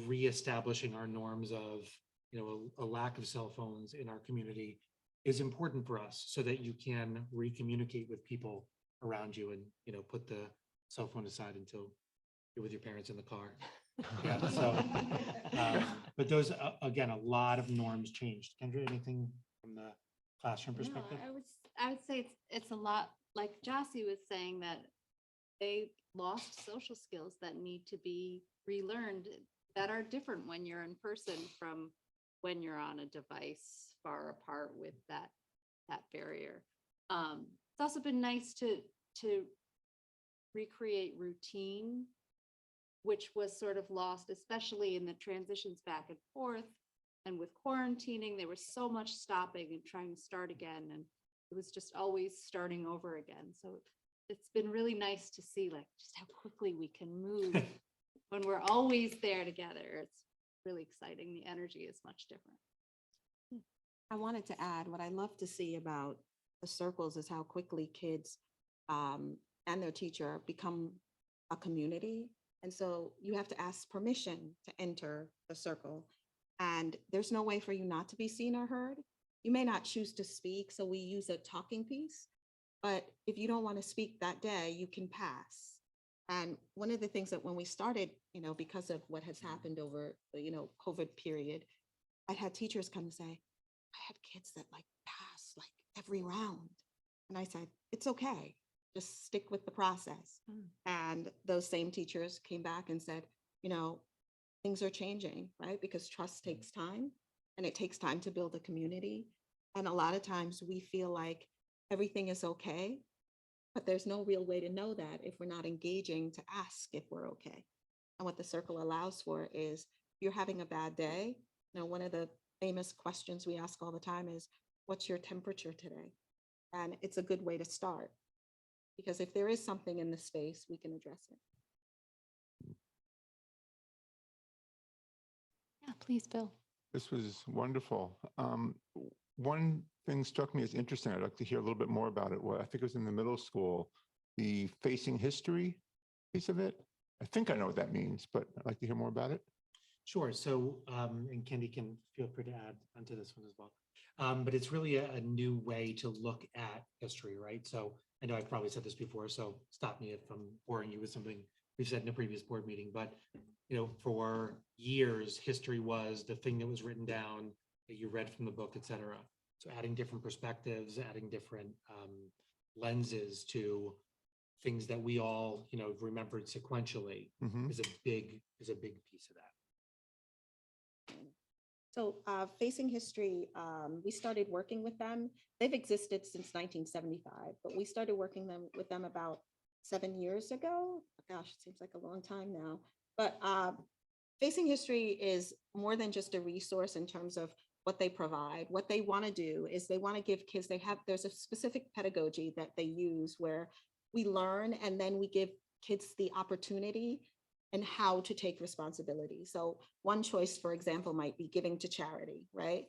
reestablishing our norms of, you know, a lack of cell phones in our community is important for us so that you can re-communicate with people around you and, you know, put the cell phone aside until you're with your parents in the car. Yeah, so, but those, again, a lot of norms changed. Kendra, anything from the classroom No, perspective? I would say it's a lot, like Jossie was saying, that they lost social skills that need to be relearned that are different when you're in person from when you're on a device far apart with that barrier. It's also been nice to recreate routine, which was sort of lost, especially in the transitions back and forth. And with quarantining, there was so much stopping and trying to start again. And it was just always starting over again. So it's been really nice to see like just how quickly we can move when we're always there together. It's really exciting. The energy is much different. I wanted to add, what I love to see about the circles is how quickly kids and their teacher become a community. And so you have to ask permission to enter the circle. And there's no way for you not to be seen or heard. You may not choose to speak, so we use a talking piece. But if you don't want to speak that day, you can pass. And one of the things that when we started, you know, because of what has happened over the, you know, COVID period, I had teachers come and say, I had kids that like pass like every round. And I said, it's okay, just stick with the process. And those same teachers came back and said, you know, things are changing, right? Because trust takes time and it takes time to build a community. And a lot of times we feel like everything is okay, but there's no real way to know that if we're not engaging to ask if we're okay. And what the circle allows for is, if you're having a bad day, you know, one of the famous questions we ask all the time is, what's your temperature today? And it's a good way to start, because if there is something in the space, we can address it. Yeah, please, Bill. This was wonderful. One thing struck me as interesting. I'd like to hear a little bit more about it. Well, I think it was in the middle school, the facing history piece of it. I think I know what that means, but I'd like to hear more about it. Sure. So, and Kendi can feel free to add onto this one as well. But it's really a new way to look at history, right? So I know I've probably said this before, so stop me if I'm boring you with something we've said in a previous board meeting. But, you know, for years, history was the thing that was written down that you read from the book, et cetera. So adding different perspectives, adding different lenses to things that we all, you know, remembered sequentially is a big piece of that. So Facing History, we started working with them. They've existed since 1975, but we started working with them about 7 years ago. Gosh, it seems like a long time now. But Facing History is more than just a resource in terms of what they provide. What they want to do is they want to give kids, there's a specific pedagogy that they use where we learn and then we give kids the opportunity and how to take responsibility. So one choice, for example, might be giving to charity, right?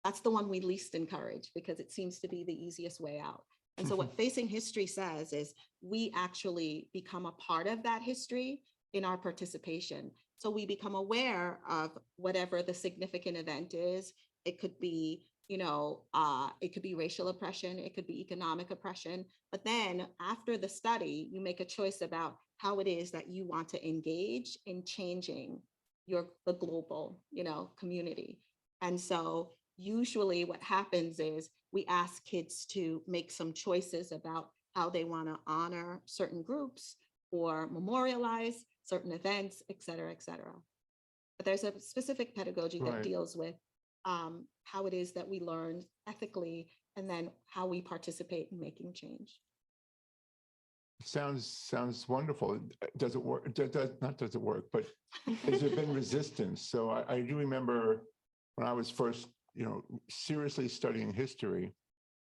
That's the one we least encourage because it seems to be the easiest way out. And so what Facing History says is we actually become a part of that history in our participation. So we become aware of whatever the significant event is. It could be it could be racial oppression, it could be economic oppression. But then after the study, you make a choice about how it is that you want to engage in changing the global, community. And so usually what happens is we ask kids to make some choices about how they want to honor certain groups or memorialize certain events, et cetera, et cetera. But there's a specific pedagogy that Right. deals with how it is that we learn ethically and then how we participate in making change. Sounds wonderful. Does it work? Not does it work, but has there been resistance? So I do remember when I was first, seriously studying history,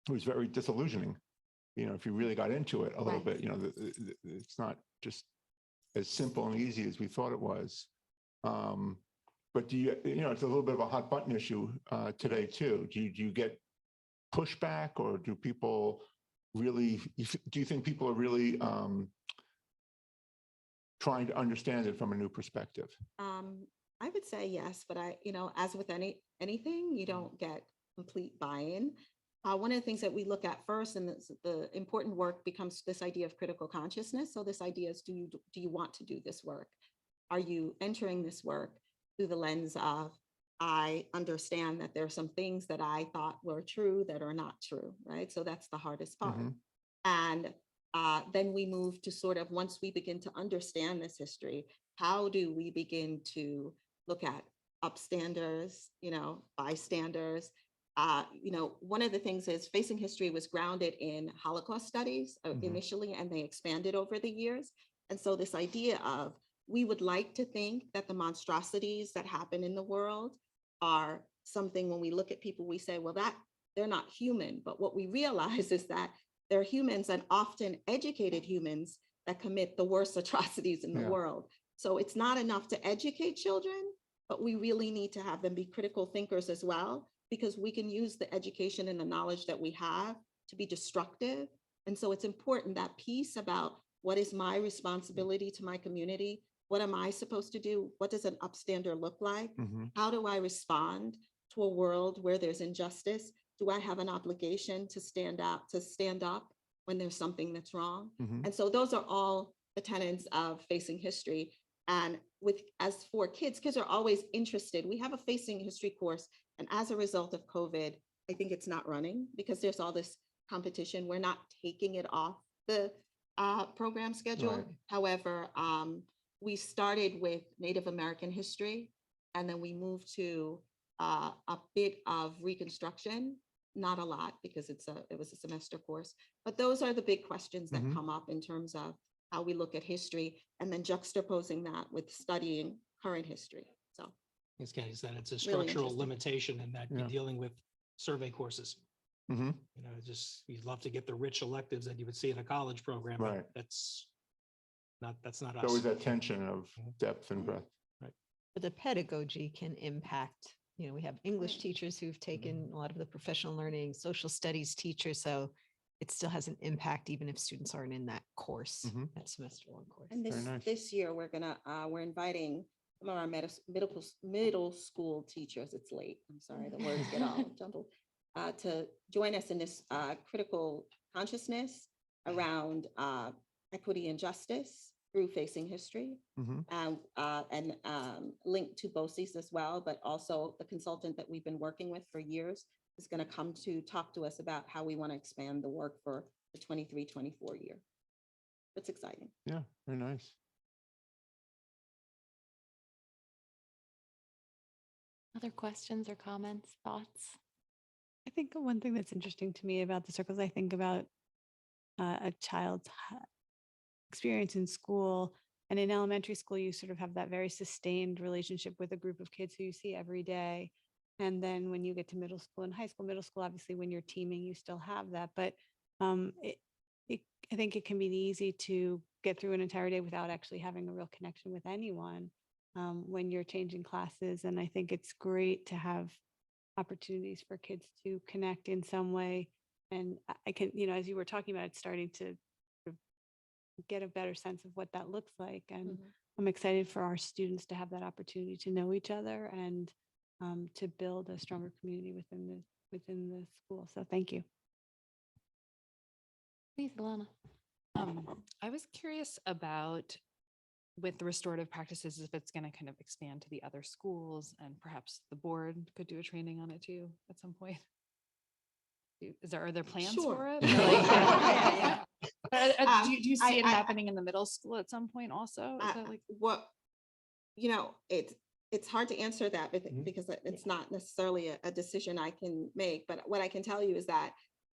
it was very disillusioning. If you really got into it a little Right. bit, it's not just as simple and easy as we thought it was. But do it's a little bit of a hot button issue today too. Do you get pushback, or do people really, do you think people are really trying to understand it from a new perspective? I would say yes, but as with anything, you don't get complete buy-in. One of the things that we look at first, and the important work becomes this idea of critical consciousness. So this idea is, do you want to do this work? Are you entering this work through the lens of, I understand that there are some things that I thought were true that are not true, right? So that's the hardest part. And then we move to sort of, once we begin to understand this history, how do we begin to look at upstanders, bystanders? One of the things is Facing History was grounded in Holocaust studies initially, and they expanded over the years. And so this idea of, we would like to think that the monstrosities that happen in the world are something, when we look at people, we say, well, that they're not human. But what we realize is that they're humans, and often educated humans, that commit the worst atrocities in the world. So it's not enough to educate children, but we really need to have them be critical thinkers as well, because we can use the education and the knowledge that we have to be destructive. And so it's important, that piece about, what is my responsibility to my community? What am I supposed to do? What does an upstander look like? How do I respond to a world where there's injustice? Do I have an obligation to stand up when there's something that's wrong? And so those are all the tenets of Facing History. And as for kids are always interested. We have a Facing History course, and as a result of COVID, I think it's not running because there's all this competition. We're not taking it off the program schedule. Right. However, we started with Native American history, and then we moved to a bit of Reconstruction. Not a lot, because it was a semester course, but those are the big questions that come up in terms of how we look at history, and then juxtaposing that with studying current history. So As Kenny said, it's a Really structural interesting. limitation in that you're dealing with survey courses. You'd love to get the rich electives that you would see in a college program, Right. but that's not There's us. always that tension of depth and breadth. But the pedagogy can impact, we have English teachers who've taken a lot of the professional learning, social studies teachers, so it still has an impact even if students aren't in that course, that semester one course. And this year we're inviting some of our middle school teachers. It's late. I'm sorry, the words get all jumbled. To join us in this critical consciousness around equity and justice through Facing History, and linked to BOCES as well, but also the consultant that we've been working with for years is going to come to talk to us about how we want to expand the work for the 23-24 year. It's exciting. Yeah, very nice. Other questions or comments, thoughts? I think one thing that's interesting to me about the circles, I think about a child's experience in school, and in elementary school, you sort of have that very sustained relationship with a group of kids who you see every day. And then when you get to middle school and middle school, obviously when you're teaming, you still have that. But I think it can be easy to get through an entire day without actually having a real connection with anyone when you're changing classes. And I think it's great to have opportunities for kids to connect in some way. And I can, as you were talking about, it's starting to sort of get a better sense of what that looks like. And I'm excited for our students to have that opportunity to know each other and to build a stronger community within the school. So thank you. Please, Alana. I was curious about with the restorative practices, if it's going to kind of expand to the other schools and perhaps the board could do a training on it too at some point. Are there plans for it? Do you see it happening in the middle school at some point also? Is that like what, it's hard to answer that because it's not necessarily a decision I can make, but what I can tell you is that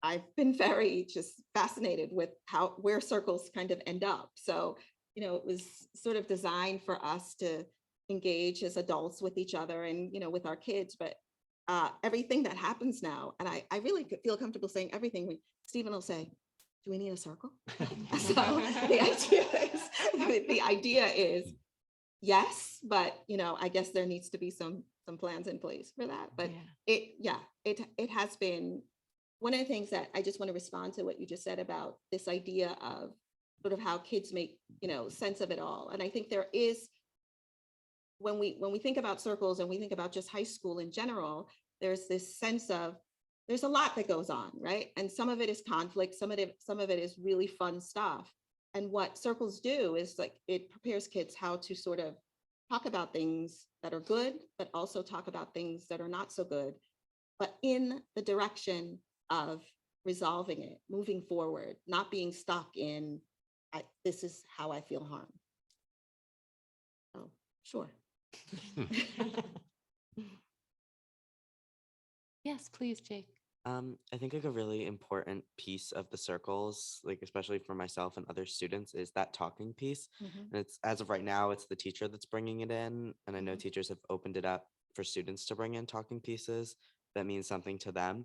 I've been very just fascinated with where circles kind of end up. So, it was sort of designed for us to engage as adults with each other and, with our kids, but everything that happens now, and I really feel comfortable saying everything, Stephen will say, do we need a circle? So the idea is yes, but I guess there needs to be some plans in place for that. But it has been one of the things that I just want to respond to what you just said about this idea of sort of how kids make sense of it all. And I think there is, when we think about circles and we think about just high school in general, there's this sense of there's a lot that goes on, right? And some of it is conflict, some of it is really fun stuff. And what circles do is it prepares kids how to sort of talk about things that are good, but also talk about things that are not so good, but in the direction of resolving it, moving forward, not being stuck in, this is how I feel harmed. Oh, sure. Yes, please, Jake. I think a really important piece of the circles, especially for myself and other students, is that talking piece. And it's, as of right now, it's the teacher that's bringing it in. And I know teachers have opened it up for students to bring in talking pieces that mean something to them.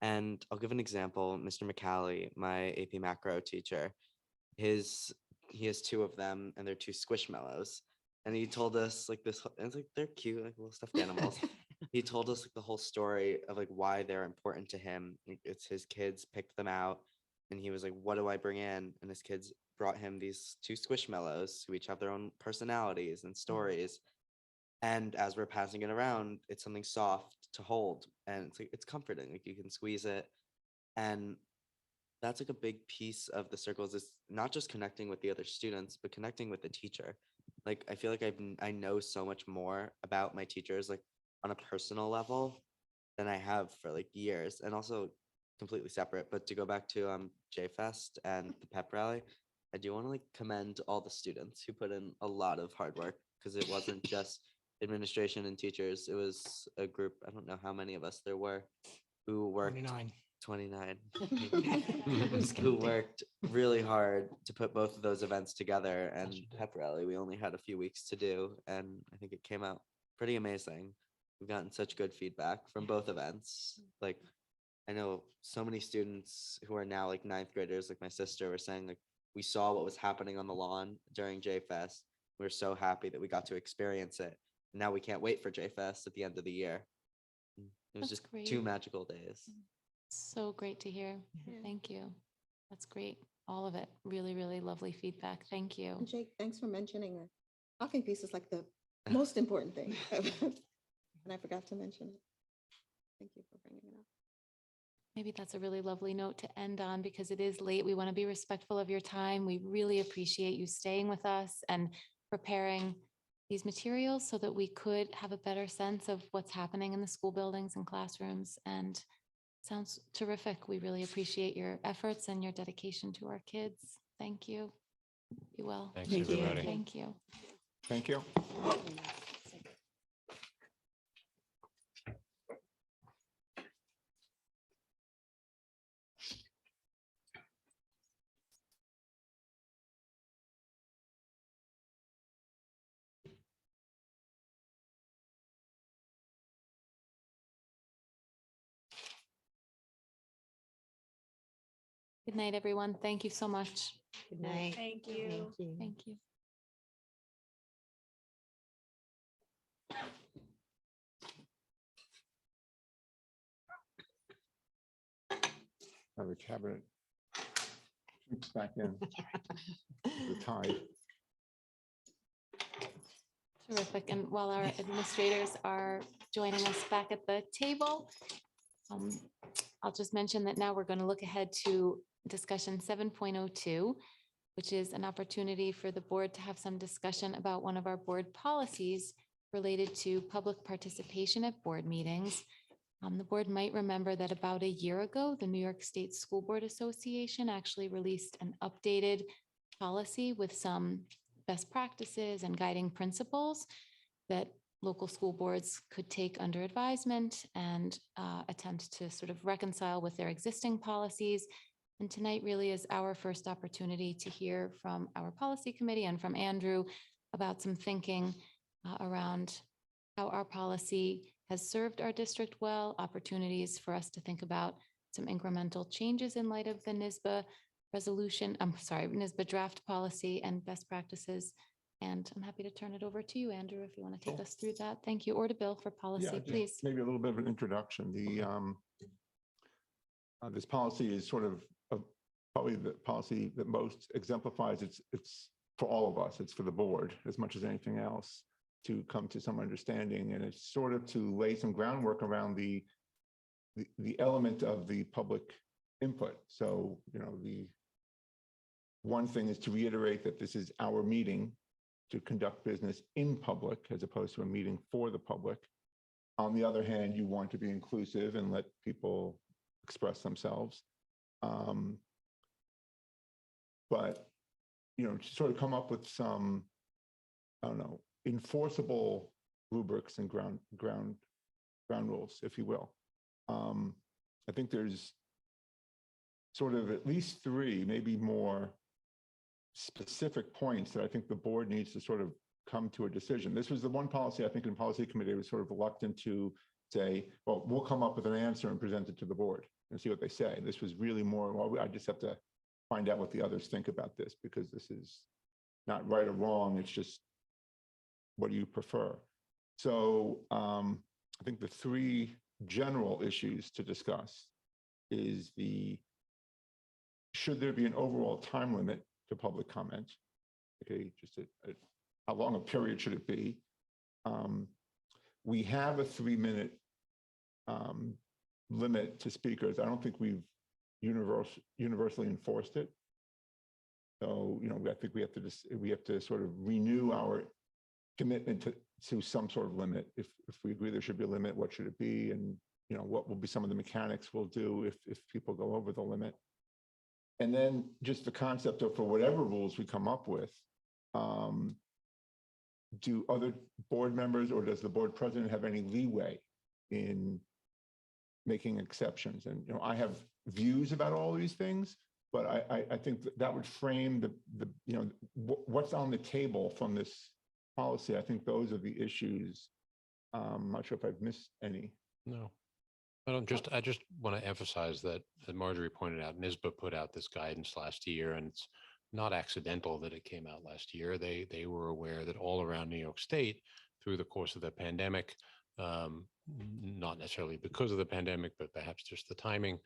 And I'll give an example. Mr. McCallie, my AP macro teacher, he has two of them and they're two squishmallows. And he told us this, and it's they're cute, little stuffed animals. He told us the whole story of why they're important to him. It's his kids picked them out and he was like, what do I bring in? And his kids brought him these two squishmallows who each have their own personalities and stories. And as we're passing it around, it's something soft to hold and it's comforting. You can squeeze it. And that's a big piece of the circles, is not just connecting with the other students, but connecting with the teacher. I feel I know so much more about my teachers, on a personal level than I have for years, and also completely separate. But to go back to J-Fest and the pep rally, I do want to commend all the students who put in a lot of hard work, because it wasn't just administration and teachers. It was a group, I don't know how many of us there were, who worked 29 who worked really hard to put both of those events together. And pep rally, we only had a few weeks to do, and I think it came out pretty amazing. We've gotten such good feedback from both events. I know so many students who are now ninth graders, my sister, were saying we saw what was happening on the lawn during J-Fest. We're so happy that we got to experience it. And now we can't wait for J-Fest at the end of the year. It was That's just great. 2 magical days. So great to hear. Thank you. That's great. All of it. Really, really lovely feedback. Thank you. And Jake, thanks for mentioning it. Talking piece is the most important thing. And I forgot to mention it. Thank you for bringing it up. Maybe that's a really lovely note to end on, because it is late. We want to be respectful of your time. We really appreciate you staying with us and preparing these materials so that we could have a better sense of what's happening in the school buildings and classrooms. And sounds terrific. We really appreciate your efforts and your dedication to our kids. Thank you. Be well. Thanks, everybody. Thank you. Thank you. Good night, everyone. Thank you so much. Good night. Thank you. Thank you. Have a cabinet. Troops back in. The tide. Terrific. And while our administrators are joining us back at the table, I'll just mention that now we're going to look ahead to discussion 7.02, which is an opportunity for the board to have some discussion about one of our board policies related to public participation at board meetings. The board might remember that about a year ago, the New York State School Board Association actually released an updated policy with some best practices and guiding principles that local school boards could take under advisement and attempt to sort of reconcile with their existing policies. And tonight really is our first opportunity to hear from our policy committee and from Andrew about some thinking around how our policy has served our district well, opportunities for us to think about some incremental changes in light of the NISBA NISBA draft policy and best practices. And I'm happy to turn it over to you, Andrew, if you want to take us through that. Thank you. Or to Bill for policy, just please. maybe a little bit of an introduction. This policy is sort of probably the policy that most exemplifies it's for all of us. It's for the board as much as anything else to come to some understanding, and it's sort of to lay some groundwork around the element of the public input. So, the one thing is to reiterate that this is our meeting to conduct business in public as opposed to a meeting for the public. On the other hand, you want to be inclusive and let people express themselves. But, to sort of come up with some, I don't know, enforceable rubrics and ground rules, if you will. I think there's sort of at least 3, maybe more specific points that I think the board needs to sort of come to a decision. This was the one policy I think in policy committee was sort of reluctant to say, well, we'll come up with an answer and present it to the board and see what they say. This was really more, well, I just have to find out what the others think about this, because this is not right or wrong. It's just, what do you prefer? So I think the 3 general issues to discuss is should there be an overall time limit to public comment? Okay, just how long a period should it be? We have a 3-minute limit to speakers. I don't think we've universally enforced it. So, I think we have to sort of renew our commitment to some sort of limit. If we agree there should be a limit, what should it be? And, what will be some of the mechanics we'll do if people go over the limit? And then just the concept of, for whatever rules we come up with, do other board members or does the board president have any leeway in making exceptions? And, I have views about all these things, but I think that would frame what's on the table from this policy. I think those are the issues. I'm not sure if I've missed any. No. I just want to emphasize that, as Marjorie pointed out, NISBA put out this guidance last year, and it's not accidental that it came out last year. They were aware that all around New York State, through the course of the pandemic, not necessarily because of the pandemic, but perhaps just the timing,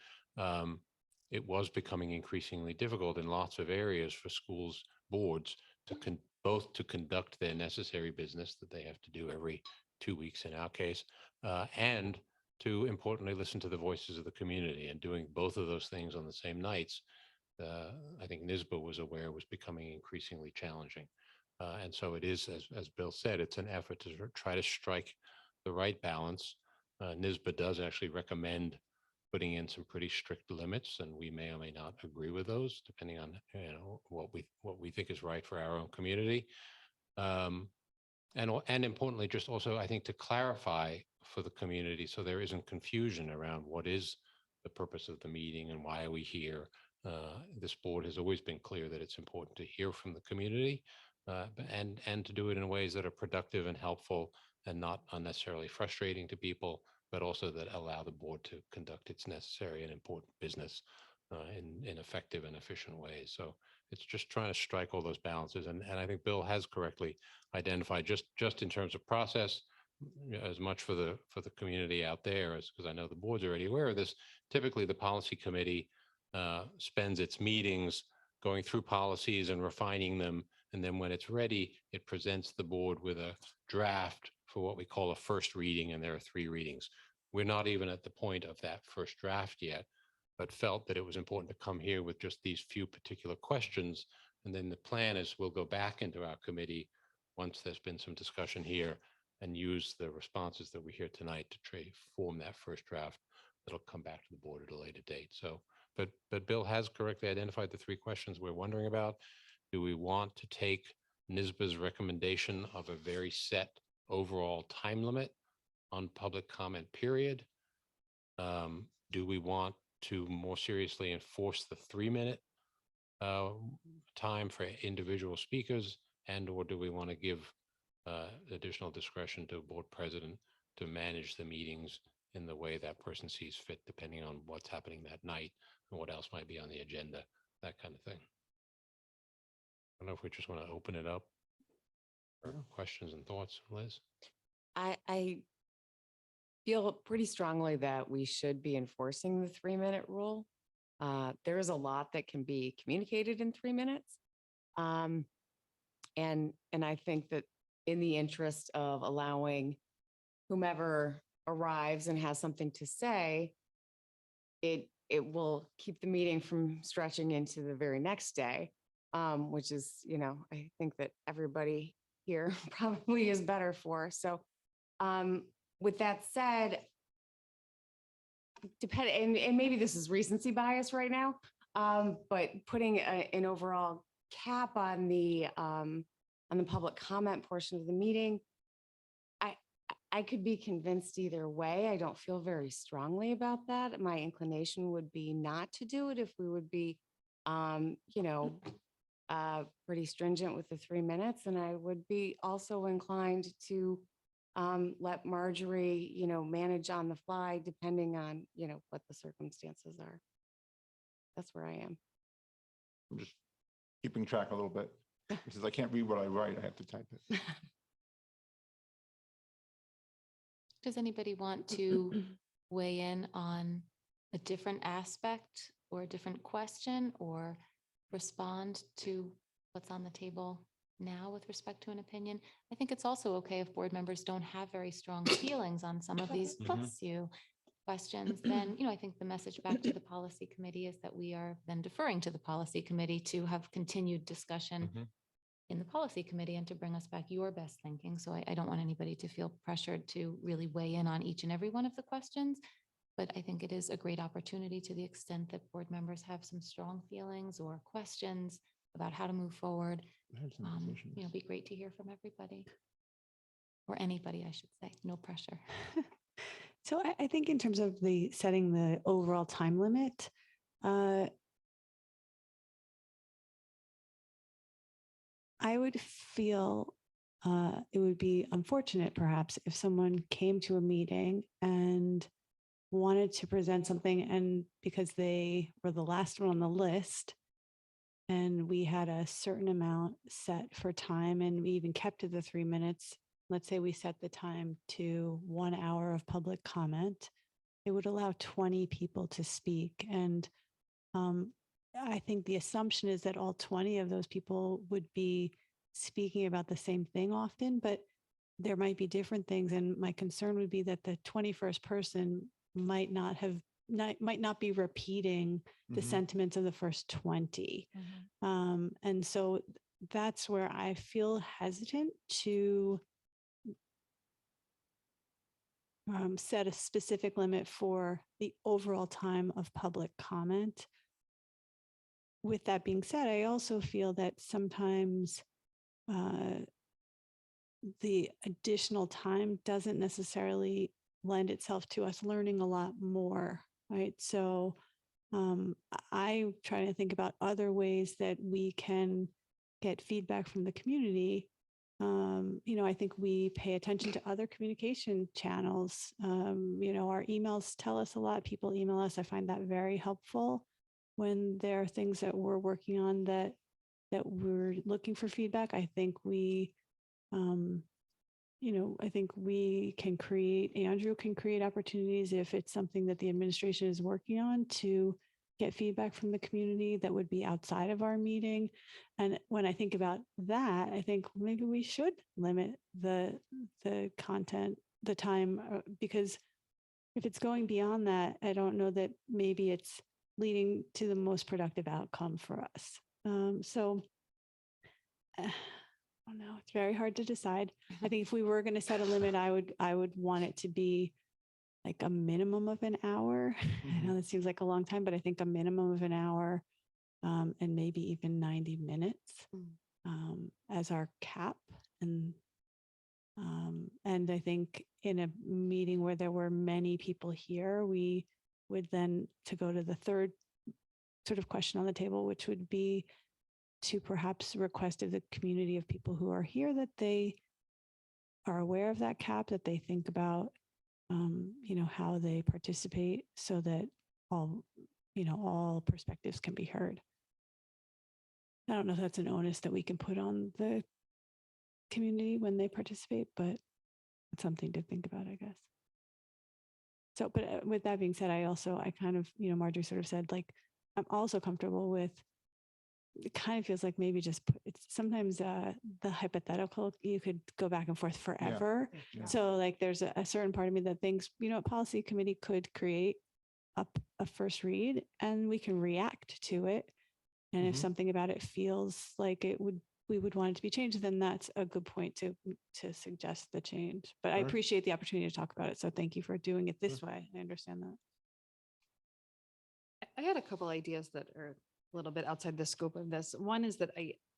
it was becoming increasingly difficult in lots of areas for schools boards to both to conduct their necessary business that they have to do every 2 weeks in our case, and to importantly listen to the voices of the community. And doing both of those things on the same nights, I think NISBA was aware was becoming increasingly challenging. And so it is, as Bill said, it's an effort to try to strike the right balance. NISBA does actually recommend putting in some pretty strict limits, and we may or may not agree with those, depending on what we think is right for our own community. And importantly, just also, I think, to clarify for the community so there isn't confusion around what is the purpose of the meeting and why are we here. This board has always been clear that it's important to hear from the community and to do it in ways that are productive and helpful and not unnecessarily frustrating to people, but also that allow the board to conduct its necessary and important business in effective and efficient ways. So it's just trying to strike all those balances. And I think Bill has correctly identified just in terms of process, as much for the community out there, as because I know the board's already aware of this. Typically, the policy committee spends its meetings going through policies and refining them And then when it's ready, it presents the board with a draft for what we call a first reading, and there are 3 readings. We're not even at the point of that first draft yet, but felt that it was important to come here with just these few particular questions. And then the plan is we'll go back into our committee once there's been some discussion here and use the responses that we hear tonight to form that first draft that'll come back to the board at a later date. So, but Bill has correctly identified the 3 questions we're wondering about. Do we want to take NISBA's recommendation of a very set overall time limit on public comment period? Do we want to more seriously enforce the 3-minute time for individual speakers, and or do we want to give additional discretion to board president to manage the meetings in the way that person sees fit, depending on what's happening that night and what else might be on the agenda, that kind of thing? I don't know if we just want to open it up for questions and thoughts, Liz. I feel pretty strongly that we should be enforcing the 3-minute rule. There is a lot that can be communicated in 3 minutes. And I think that in the interest of allowing whomever arrives and has something to say, it will keep the meeting from stretching into the very next day, which is, I think that everybody here probably is better for. So with that said, and maybe this is recency bias right now, but putting an overall cap on the public comment portion of the meeting, I could be convinced either way. I don't feel very strongly about that. My inclination would be not to do it if we would be, pretty stringent with the 3 minutes. And I would be also inclined to let Marjorie, manage on the fly, depending on, what the circumstances are. That's where I am. I'm just keeping track a little bit. Because I can't read what I write, I have to type it. Does anybody want to weigh in on a different aspect or a different question, or respond to what's on the table now with respect to an opinion? I think it's also okay if board members don't have very strong feelings on some of these bless you questions. Then, I think the message back to the policy committee is that we are then deferring to the policy committee to have continued discussion in the policy committee and to bring us back your best thinking. So I don't want anybody to feel pressured to really weigh in on each and every one of the questions. But I think it is a great opportunity, to the extent that board members have some strong feelings or questions about how to move forward. Be great to hear from everybody, or anybody, I should say. No pressure. So I think in terms of setting the overall time limit, I would feel it would be unfortunate perhaps if someone came to a meeting and wanted to present something, and because they were the last one on the list and we had a certain amount set for time and we even kept to the 3 minutes, let's say we set the time to 1 hour of public comment, it would allow 20 people to speak. And I think the assumption is that all 20 of those people would be speaking about the same thing often, but there might be different things. And my concern would be that the 21st person might not be repeating the sentiments of the first 20. And so that's where I feel hesitant to set a specific limit for the overall time of public comment. With that being said, I also feel that sometimes the additional time doesn't necessarily lend itself to us learning a lot more, right? So I try to think about other ways that we can get feedback from the community. I think we pay attention to other communication channels. Our emails tell us a lot. People email us. I find that very helpful when there are things that we're working on that we're looking for feedback. I think Andrew can create opportunities if it's something that the administration is working on to get feedback from the community that would be outside of our meeting. And when I think about that, I think maybe we should limit the content, the time, because if it's going beyond that, I don't know that maybe it's leading to the most productive outcome for us. So I don't know. It's very hard to decide. I think if we were going to set a limit, I would want it to be like a minimum of an hour. I know that seems like a long time, but I think a minimum of an hour, and maybe even 90 minutes as our cap. And I think in a meeting where there were many people here, we would then to go to the third sort of question on the table, which would be to perhaps request of the community of people who are here that they are aware of that cap, that they think about, how they participate so that all perspectives can be heard. I don't know if that's an onus that we can put on the community when they participate, but it's something to think about, I guess. So, but with that being said, I kind of, Marjorie sort of said, like, I'm also comfortable with, it kind of feels like maybe just it's sometimes the hypothetical, you could go back and forth forever. Yeah. So like there's a certain part of me that thinks, a policy committee could create a first read and we can react to it. And if something about it feels like we would want it to be changed, then that's a good point to suggest the change. But I Sure. appreciate the opportunity to talk about it. So thank you for doing it this way. I understand that. I had a couple ideas that are a little bit outside the scope of this. One is that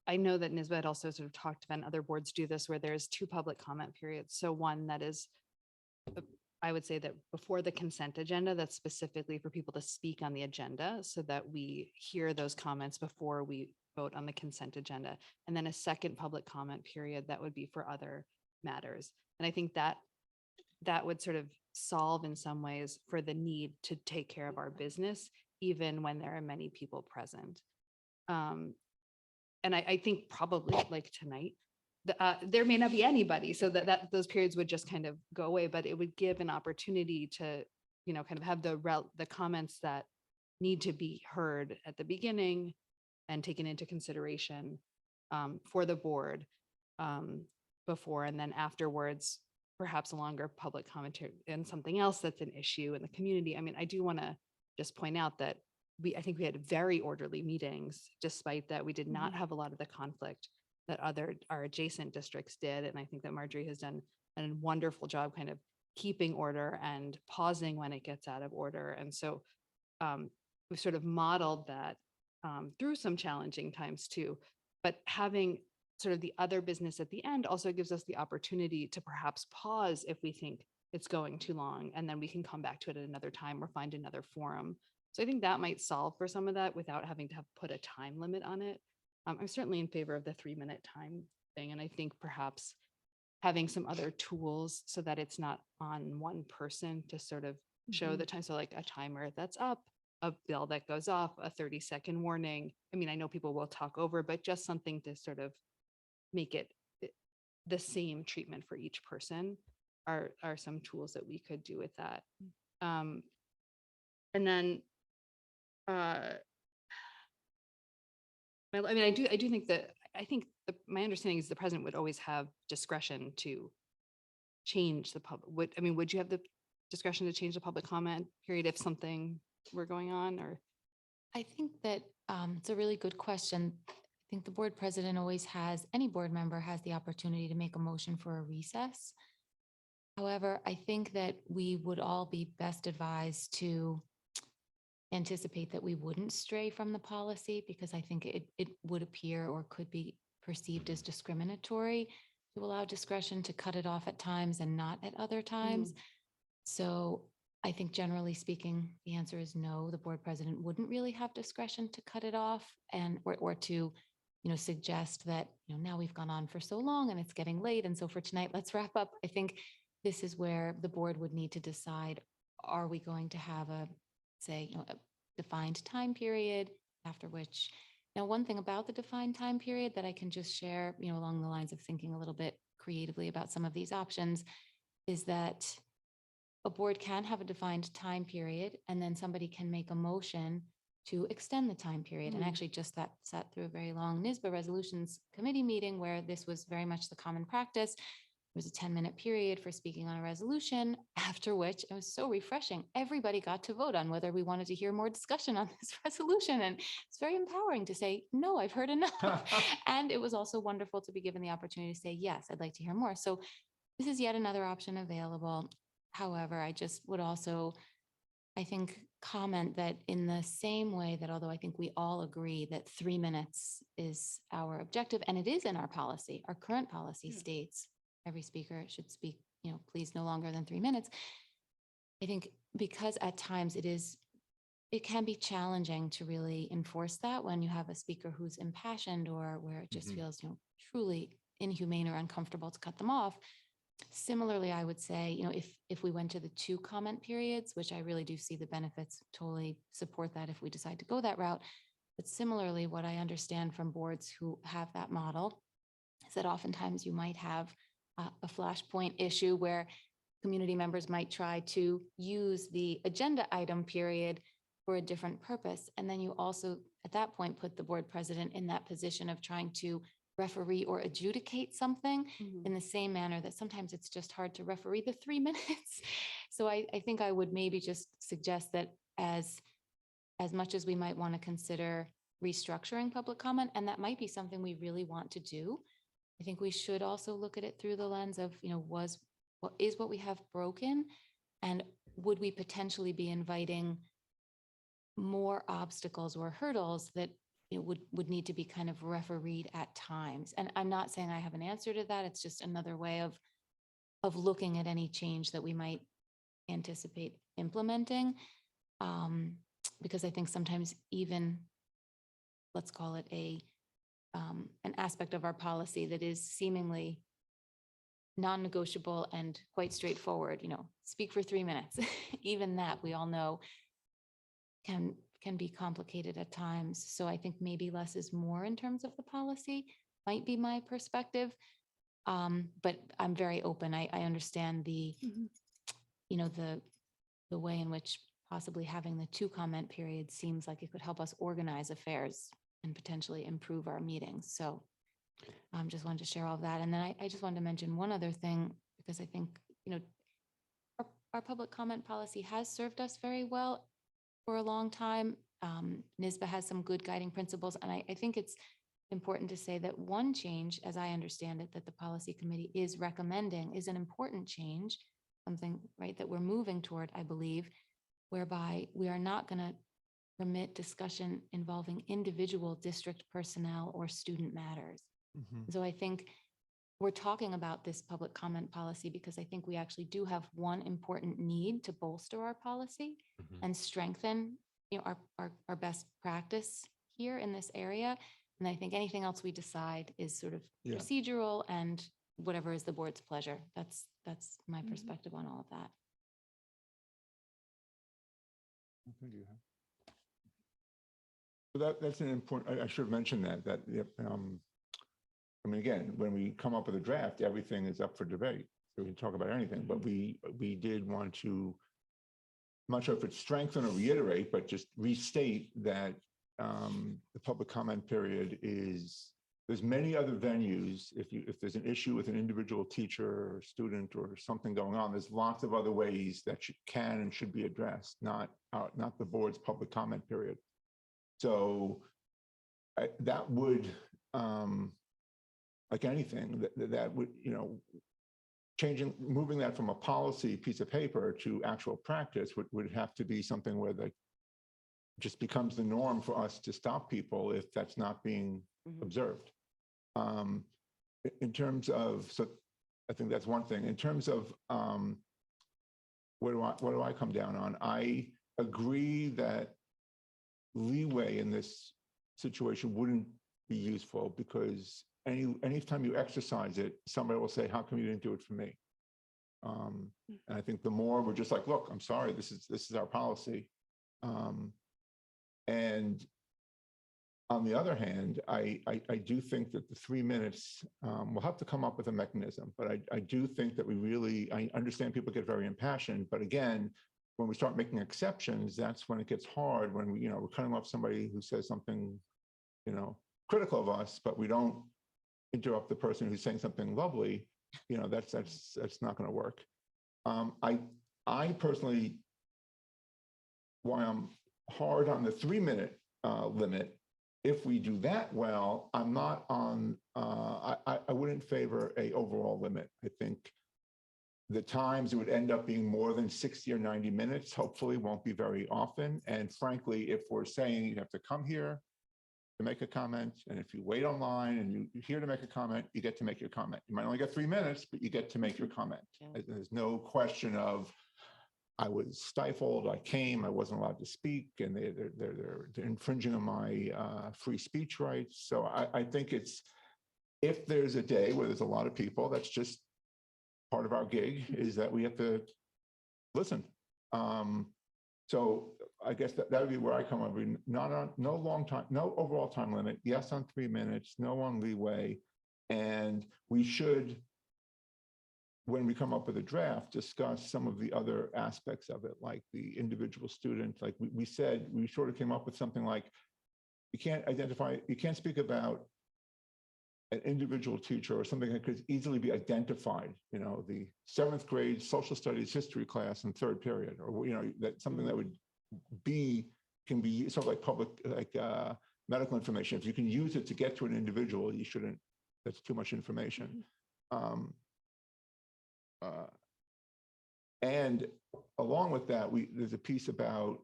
I know that NISBA also sort of talked about, and other boards do this, where there's 2 public comment periods. So one that is, I would say that before the consent agenda, that's specifically for people to speak on the agenda so that we hear those comments before we vote on the consent agenda. And then a second public comment period that would be for other matters. And I think that would sort of solve in some ways for the need to take care of our business, even when there are many people present. And I think probably like tonight, there may not be anybody, so that those periods would just kind of go away, but it would give an opportunity to, kind of have the comments that need to be heard at the beginning and taken into consideration for the board before, and then afterwards, perhaps a longer public commentary and something else that's an issue in the community. I mean, I do want to just point out that I think we had very orderly meetings, despite that we did not have a lot of the conflict that our adjacent districts did. And I think that Marjorie has done a wonderful job kind of keeping order and pausing when it gets out of order. And so we've sort of modeled that through some challenging times too, but having sort of the other business at the end also gives us the opportunity to perhaps pause if we think it's going too long, and then we can come back to it at another time or find another forum. So I think that might solve for some of that without having to put a time limit on it. I'm certainly in favor of the 3-minute time thing. And I think perhaps having some other tools so that it's not on one person to sort of show the time. So like a timer that's up, a bell that goes off, a 30-second warning. I mean, I know people will talk over, but just something to sort of make it the same treatment for each person are some tools that we could do with that. And then I mean, I do think that my understanding is the president would always have discretion to change the public. Would you have the discretion to change the public comment period if something were going on? Or I think that it's a really good question. I think the board president always has, any board member has the opportunity to make a motion for a recess. However, I think that we would all be best advised to anticipate that we wouldn't stray from the policy, because I think it would appear or could be perceived as discriminatory to allow discretion to cut it off at times and not at other times. So I think generally speaking, the answer is no, the board president wouldn't really have discretion to cut it off or to, suggest that, now we've gone on for so long and it's getting late. And so for tonight, let's wrap up. I think this is where the board would need to decide, are we going to have a defined time period after which. Now, one thing about the defined time period that I can just share, along the lines of thinking a little bit creatively about some of these options, is that a board can have a defined time period and then somebody can make a motion to extend the time period. And actually just that sat through a very long NISBA resolutions committee meeting where this was very much the common practice. There was a 10-minute period for speaking on a resolution, after which it was so refreshing. Everybody got to vote on whether we wanted to hear more discussion on this resolution. And it's very empowering to say, no, I've heard enough. And it was also wonderful to be given the opportunity to say, yes, I'd like to hear more. So this is yet another option available. However, I just would also, I think, comment that in the same way that although I think we all agree that 3 minutes is our objective, and it is in our policy, our current policy states every speaker should speak, please no longer than 3 minutes. I think because at times it can be challenging to really enforce that when you have a speaker who's impassioned or where it just feels, truly inhumane or uncomfortable to cut them off. Similarly, I would say, if we went to the 2 comment periods, which I really do see the benefits, totally support that if we decide to go that route. But similarly, what I understand from boards who have that model is that oftentimes you might have a flashpoint issue where community members might try to use the agenda item period for a different purpose. And then you also, at that point, put the board president in that position of trying to referee or adjudicate something in the same manner that sometimes it's just hard to referee the 3 minutes. So I think I would maybe just suggest that as much as we might want to consider restructuring public comment, and that might be something we really want to do, I think we should also look at it through the lens of, what we have broken, and would we potentially be inviting more obstacles or hurdles that would need to be kind of refereed at times. And I'm not saying I have an answer to that. It's just another way of looking at any change that we might anticipate implementing. Because I think sometimes even, let's call it an aspect of our policy that is seemingly non-negotiable and quite straightforward, speak for 3 minutes. Even that, we all know, can be complicated at times. So I think maybe less is more in terms of the policy, might be my perspective. But I'm very open. I understand the way in which possibly having the 2 comment periods seems like it could help us organize affairs and potentially improve our meetings. So just wanted to share all of that. And then I just wanted to mention one other thing, because I think, our public comment policy has served us very well for a long time. NISBA has some good guiding principles. And I think it's important to say that one change, as I understand it, that the policy committee is recommending is an important change, something, right, that we're moving toward, I believe, whereby we are not going to permit discussion involving individual district personnel or student matters. So I think we're talking about this public comment policy because I think we actually do have one important need to bolster our policy and strengthen, our best practice here in this area. And I think anything else we decide is sort of procedural and whatever is the board's pleasure. That's my perspective on all of that. So that's an important, I should have mentioned that I mean, again, when we come up with a draft, everything is up for debate. So we can talk about anything, but we did want to, I'm not sure if it's strengthen or reiterate, but just restate that the public comment period there's many other venues. If there's an issue with an individual teacher or student or something going on, there's lots of other ways that can and should be addressed, not the board's public comment period. So that would, like anything, that would, moving that from a policy piece of paper to actual practice would have to be something where just becomes the norm for us to stop people if that's not being observed. In terms of, so I think that's one thing. In terms of what do I come down on? I agree that leeway in this situation wouldn't be useful because anytime you exercise it, somebody will say, how come you didn't do it for me? And I think the more we're just like, look, I'm sorry, this is our policy. And on the other hand, I do think that the 3 minutes, we'll have to come up with a mechanism, but I do think that I understand people get very impassioned, but again, when we start making exceptions, that's when it gets hard, when we, we're cutting off somebody who says something, critical of us, but we don't interrupt the person who's saying something lovely, that's not going to work. I personally, why I'm hard on the 3-minute limit, if we do that well, I'm not on, I wouldn't favor a overall limit. I think the times it would end up being more than 60 or 90 minutes, hopefully won't be very often. And frankly, if we're saying you have to come here to make a comment, and if you wait online and you're here to make a comment, you get to make your comment. You might only get 3 minutes, but you get to make your comment. There's no question of, I was stifled, I came, I wasn't allowed to speak, and they're infringing on my free speech rights. So I think if there's a day where there's a lot of people, that's just part of our gig, is that we have to listen. So I guess that would be where I come up. No long time, no overall time limit. Yes on 3 minutes, no on leeway. And we should, when we come up with a draft, discuss some of the other aspects of it, like the individual student. Like we said, we sort of came up with something like, you can't speak about an individual teacher or something that could easily be identified, the 7th grade social studies history class in 3rd period, or, that something that can be sort of like public, medical information. If you can use it to get to an individual, you shouldn't, that's too much information. And along with that, there's a piece about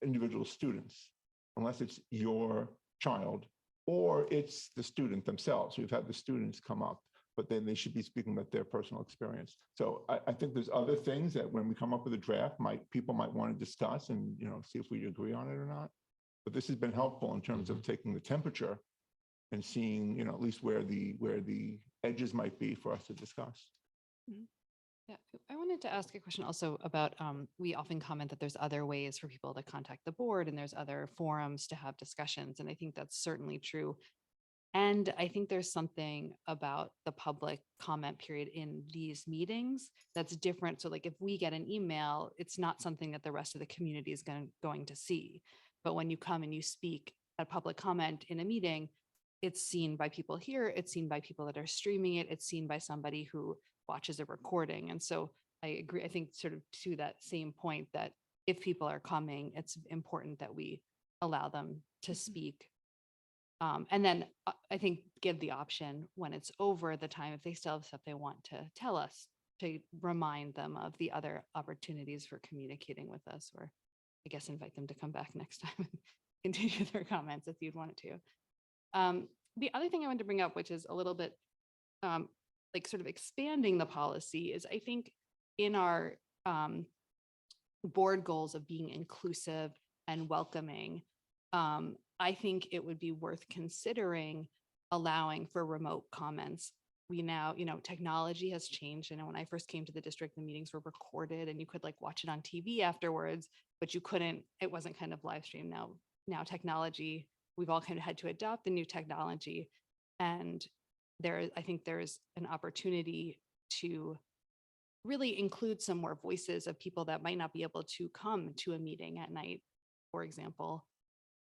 individual students, unless it's your child or it's the student themselves. We've had the students come up, but then they should be speaking about their personal experience. So I think there's other things that when we come up with a draft, people might want to discuss and see if we agree on it or not. But this has been helpful in terms of taking the temperature and seeing, at least where the edges might be for us to discuss. Yeah, I wanted to ask a question also about, we often comment that there's other ways for people to contact the board and there's other forums to have discussions. And I think that's certainly true. And I think there's something about the public comment period in these meetings that's different. So like if we get an email, it's not something that the rest of the community is going to see. But when you come and you speak at public comment in a meeting, it's seen by people here, it's seen by people that are streaming it, it's seen by somebody who watches a recording. And so I agree, I think sort of to that same point that if people are coming, it's important that we allow them to speak. And then I think give the option when it's over the time, if they still have stuff they want to tell us, to remind them of the other opportunities for communicating with us, or I guess invite them to come back next time and continue their comments if you'd want to. The other thing I wanted to bring up, which is a little bit like sort of expanding the policy, is I think in our board goals of being inclusive and welcoming, I think it would be worth considering allowing for remote comments. We now, technology has changed. And when I first came to the district, the meetings were recorded and you could like watch it on TV afterwards, but you couldn't, it wasn't kind of live stream. Now technology, we've all kind of had to adopt the new technology. And I think there's an opportunity to really include some more voices of people that might not be able to come to a meeting at night, for example,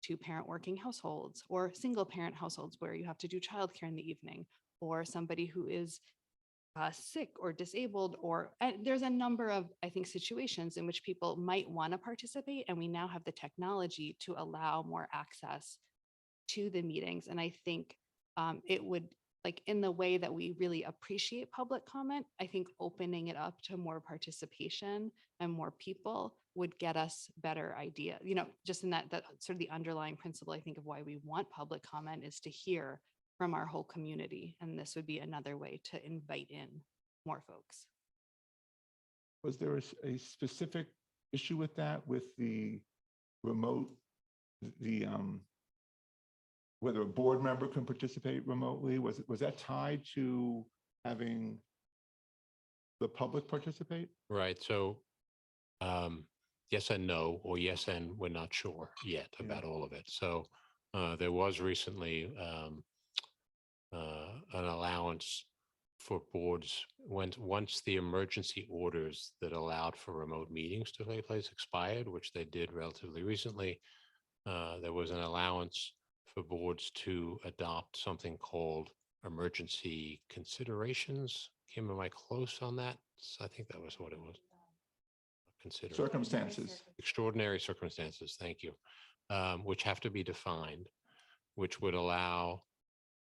two-parent working households or single-parent households where you have to do childcare in the evening, or somebody who is sick or disabled, and there's a number of, I think, situations in which people might want to participate, and we now have the technology to allow more access to the meetings. And I think it would, like in the way that we really appreciate public comment, I think opening it up to more participation and more people would get us better idea. Just in that sort of the underlying principle, I think, of why we want public comment is to hear from our whole community. And this would be another way to invite in more folks. Was there a specific issue with that, with the remote, whether a board member can participate remotely? Was that tied to having the public participate? Right. So yes and no, or yes and we're not sure yet about all of it. So there was recently an allowance for boards, once the emergency orders that allowed for remote meetings to take place expired, which they did relatively recently, there was an allowance for boards to adopt something called emergency considerations. Kim, am I close on that? I think that was what it was. Circumstances. Extraordinary circumstances, thank you, which have to be defined, which would allow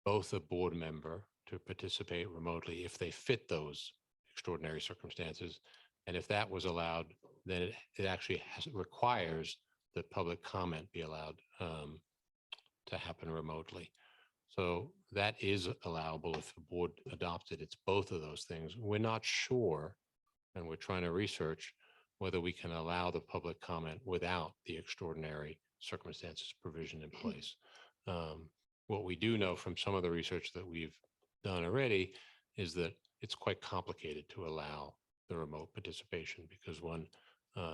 both a board member to participate remotely if they fit those extraordinary circumstances. And if that was allowed, then it actually requires that public comment be allowed to happen remotely. So that is allowable if the board adopted. It's both of those things. We're not sure, and we're trying to research whether we can allow the public comment without the extraordinary circumstances provision in place. What we do know from some of the research that we've done already is that it's quite complicated to allow the remote participation because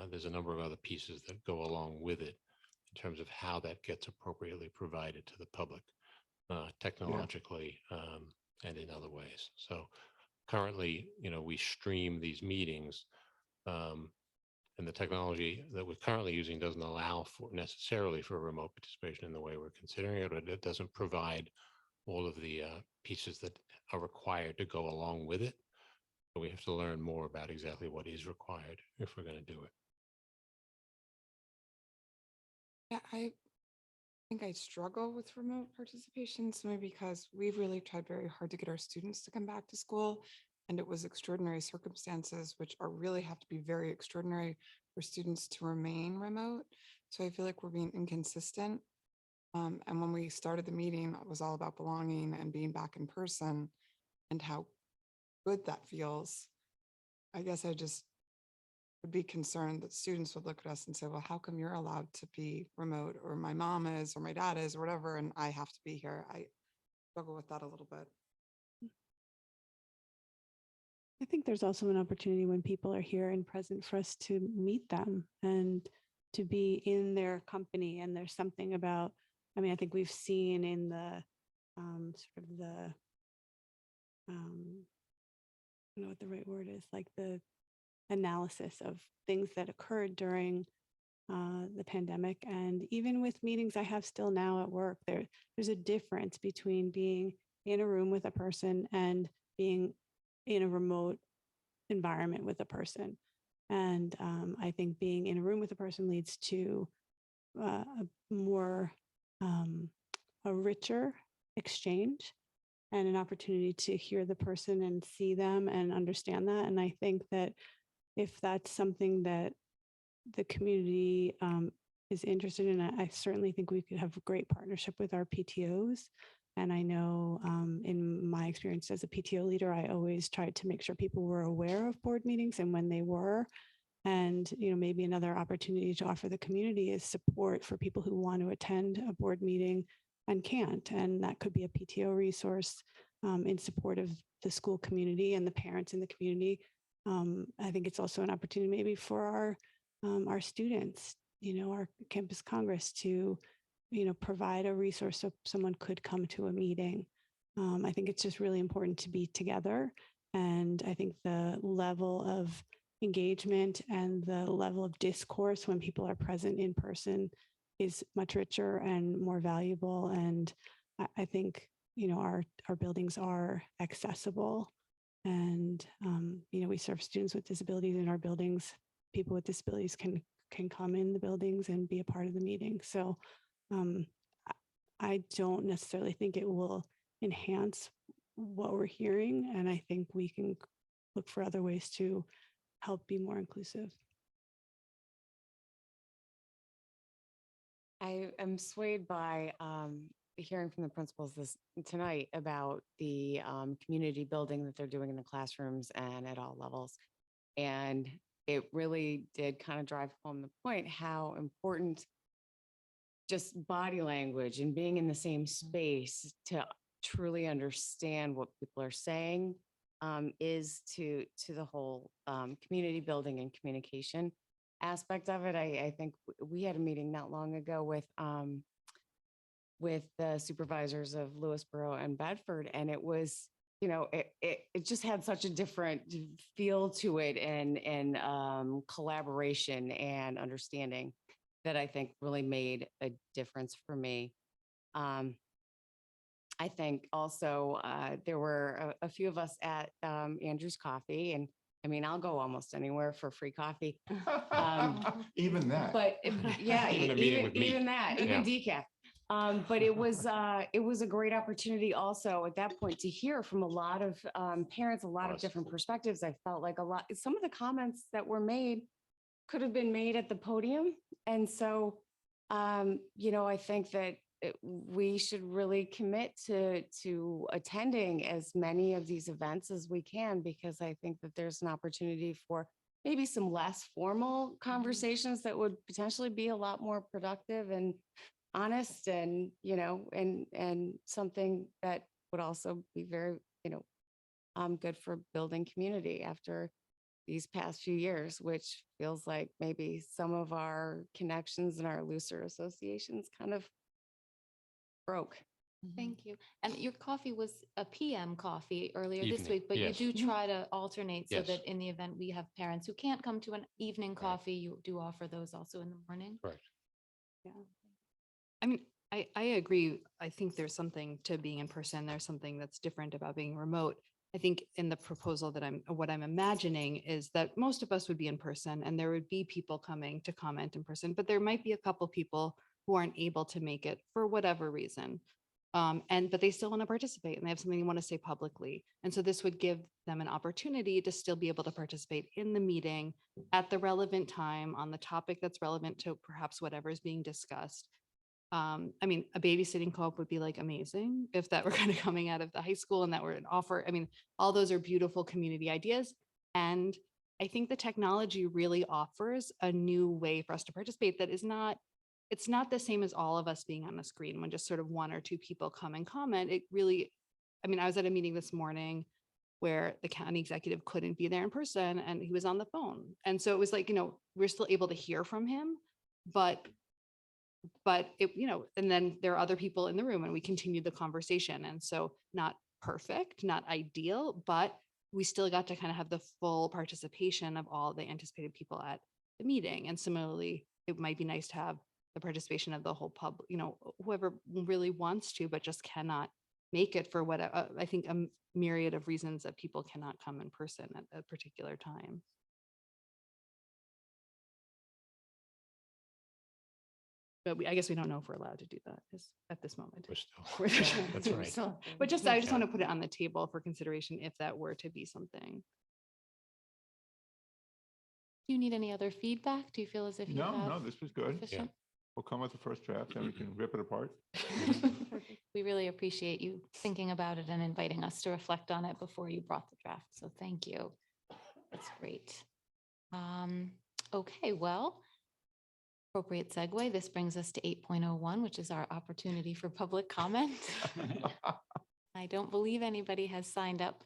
there's a number of other pieces that go along with it in terms of how that gets appropriately provided to the public technologically and in other ways. So currently, we stream these meetings and the technology that we're currently using doesn't allow for necessarily for remote participation in the way we're considering it, or it doesn't provide all of the pieces that are required to go along with it. So we have to learn more about exactly what is required if we're going to do it. Yeah, I think I struggle with remote participation simply because we've really tried very hard to get our students to come back to school. And it was extraordinary circumstances, which really have to be very extraordinary for students to remain remote. So I feel like we're being inconsistent. And when we started the meeting, it was all about belonging and being back in person and how good that feels. I guess I just would be concerned that students would look at us and say, well, how come you're allowed to be remote, or my mom is, or my dad is, or whatever, and I have to be here? I struggle with that a little bit. I think there's also an opportunity when people are here and present for us to meet them and to be in their company. And there's something about, I mean, I think we've seen in the sort of the, I don't know what the right word is, like the analysis of things that occurred during the pandemic. And even with meetings I have still now at work, there's a difference between being in a room with a person and being in a remote environment with a person. And I think being in a room with a person leads to a more, a richer exchange and an opportunity to hear the person and see them and understand that. And I think that if that's something that the community is interested in, I certainly think we could have a great partnership with our PTOs. And I know in my experience as a PTO leader, I always tried to make sure people were aware of board meetings and when they were. And maybe another opportunity to offer the community is support for people who want to attend a board meeting and can't. And that could be a PTO resource in support of the school community and the parents in the community. I think it's also an opportunity maybe for our students, our campus Congress to provide a resource so someone could come to a meeting. I think it's just really important to be together. And I think the level of engagement and the level of discourse when people are present in person is much richer and more valuable. And I think, our buildings are accessible. And, we serve students with disabilities in our buildings. People with disabilities can come in the buildings and be a part of the meeting. So I don't necessarily think it will enhance what we're hearing. And I think we can look for other ways to help be more inclusive. I am swayed by hearing from the principals tonight about the community building that they're doing in the classrooms and at all levels. And it really did kind of drive home the point how important just body language and being in the same space to truly understand what people are saying is to the whole community building and communication aspect of it. I think we had a meeting not long ago with the supervisors of Lewisboro and Bedford, and it was it just had such a different feel to it and collaboration and understanding that I think really made a difference for me. I think also there were a few of us at Andrew's Coffee, and I mean, I'll go almost anywhere for free coffee. Even that. But yeah, Even a meeting with me. even that, even decaf. But it was a great opportunity also at that point to hear from a lot of parents, a lot of different perspectives. I felt like some of the comments that were made could have been made at the podium. And so, I think that we should really commit to attending as many of these events as we can, because I think that there's an opportunity for maybe some less formal conversations that would potentially be a lot more productive and honest and, and something that would also be very, good for building community after these past few years, which feels like maybe some of our connections and our looser associations kind of broke. Thank you. And your coffee was a PM coffee earlier this Evening, week, but yes. you do try to alternate so Yes. that in the event we have parents who can't come to an evening coffee, you do offer those also in the morning. Correct. Yeah. I mean, I agree. I think there's something to being in person. There's something that's different about being remote. I think in the proposal that what I'm imagining is that most of us would be in person and there would be people coming to comment in person, but there might be a couple people who aren't able to make it for whatever reason. But they still want to participate and they have something they want to say publicly. And so this would give them an opportunity to still be able to participate in the meeting at the relevant time on the topic that's relevant to perhaps whatever is being discussed. I mean, a babysitting co-op would be like amazing if that were kind of coming out of the high school and that were an offer. I mean, all those are beautiful community ideas. And I think the technology really offers a new way for us to participate that is not, it's not the same as all of us being on a screen when just sort of one or two people come and comment. It really, I mean, I was at a meeting this morning where the county executive couldn't be there in person and he was on the phone. And so it was like, we're still able to hear from him, but it, and then there are other people in the room and we continued the conversation. And so not perfect, not ideal, but we still got to kind of have the full participation of all the anticipated people at the meeting. And similarly, it might be nice to have the participation of the whole public, whoever really wants to, but just cannot make it for what I think a myriad of reasons that people cannot come in person at a particular time. But I guess we don't know if we're allowed to do that at this moment. We're still, that's right. But just, I just want to put it on the table for consideration if that were to be something. Do you need any other feedback? Do you feel as if you have? No, this was good. sufficient? We'll come with the first draft and we can rip it apart. We really appreciate you thinking about it and inviting us to reflect on it before you brought the draft. So thank you. That's great. Okay, well, appropriate segue. This brings us to 8.01, which is our opportunity for public comment. I don't believe anybody has signed up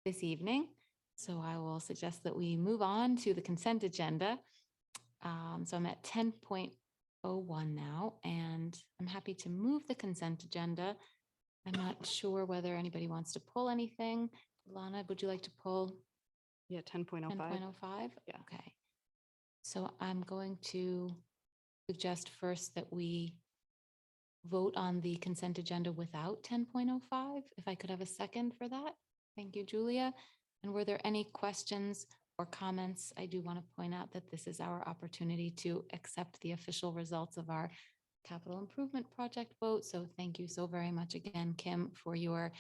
this evening, so I will suggest that we move on to the consent agenda. So I'm at 10.01 now, and I'm happy to move the consent agenda. I'm not sure whether anybody wants to pull anything. Lana, would you like to pull? Yeah, 10.05. 10.05? Yeah. Okay. So I'm going to suggest first that we vote on the consent agenda without 10.05. If I could have a second for that. Thank you, Julia. And were there any questions or comments? I do want to point out that this is our opportunity to accept the official results of our capital improvement project vote. So thank you so very much again, Kim, for your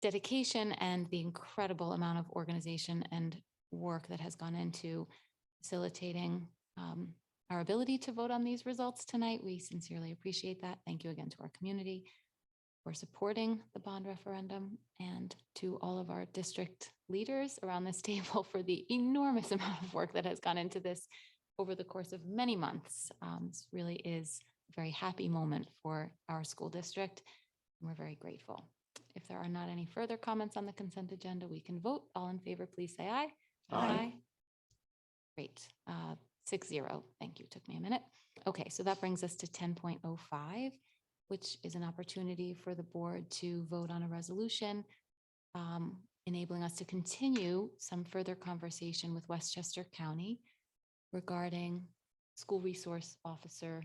dedication and the incredible amount of organization and work that has gone into facilitating our ability to vote on these results tonight. We sincerely appreciate that. Thank you again to our community for supporting the bond referendum, and to all of our district leaders around this table for the enormous amount of work that has gone into this over the course of many months. This really is a very happy moment for our school district, and we're very grateful. If there are not any further comments on the consent agenda, we can vote. All in favor, please say aye. Aye. Great. 6-0. Thank you. Took me a minute. Okay, so that brings us to 10.05, which is an opportunity for the board to vote on a resolution enabling us to continue some further conversation with Westchester County regarding school resource officer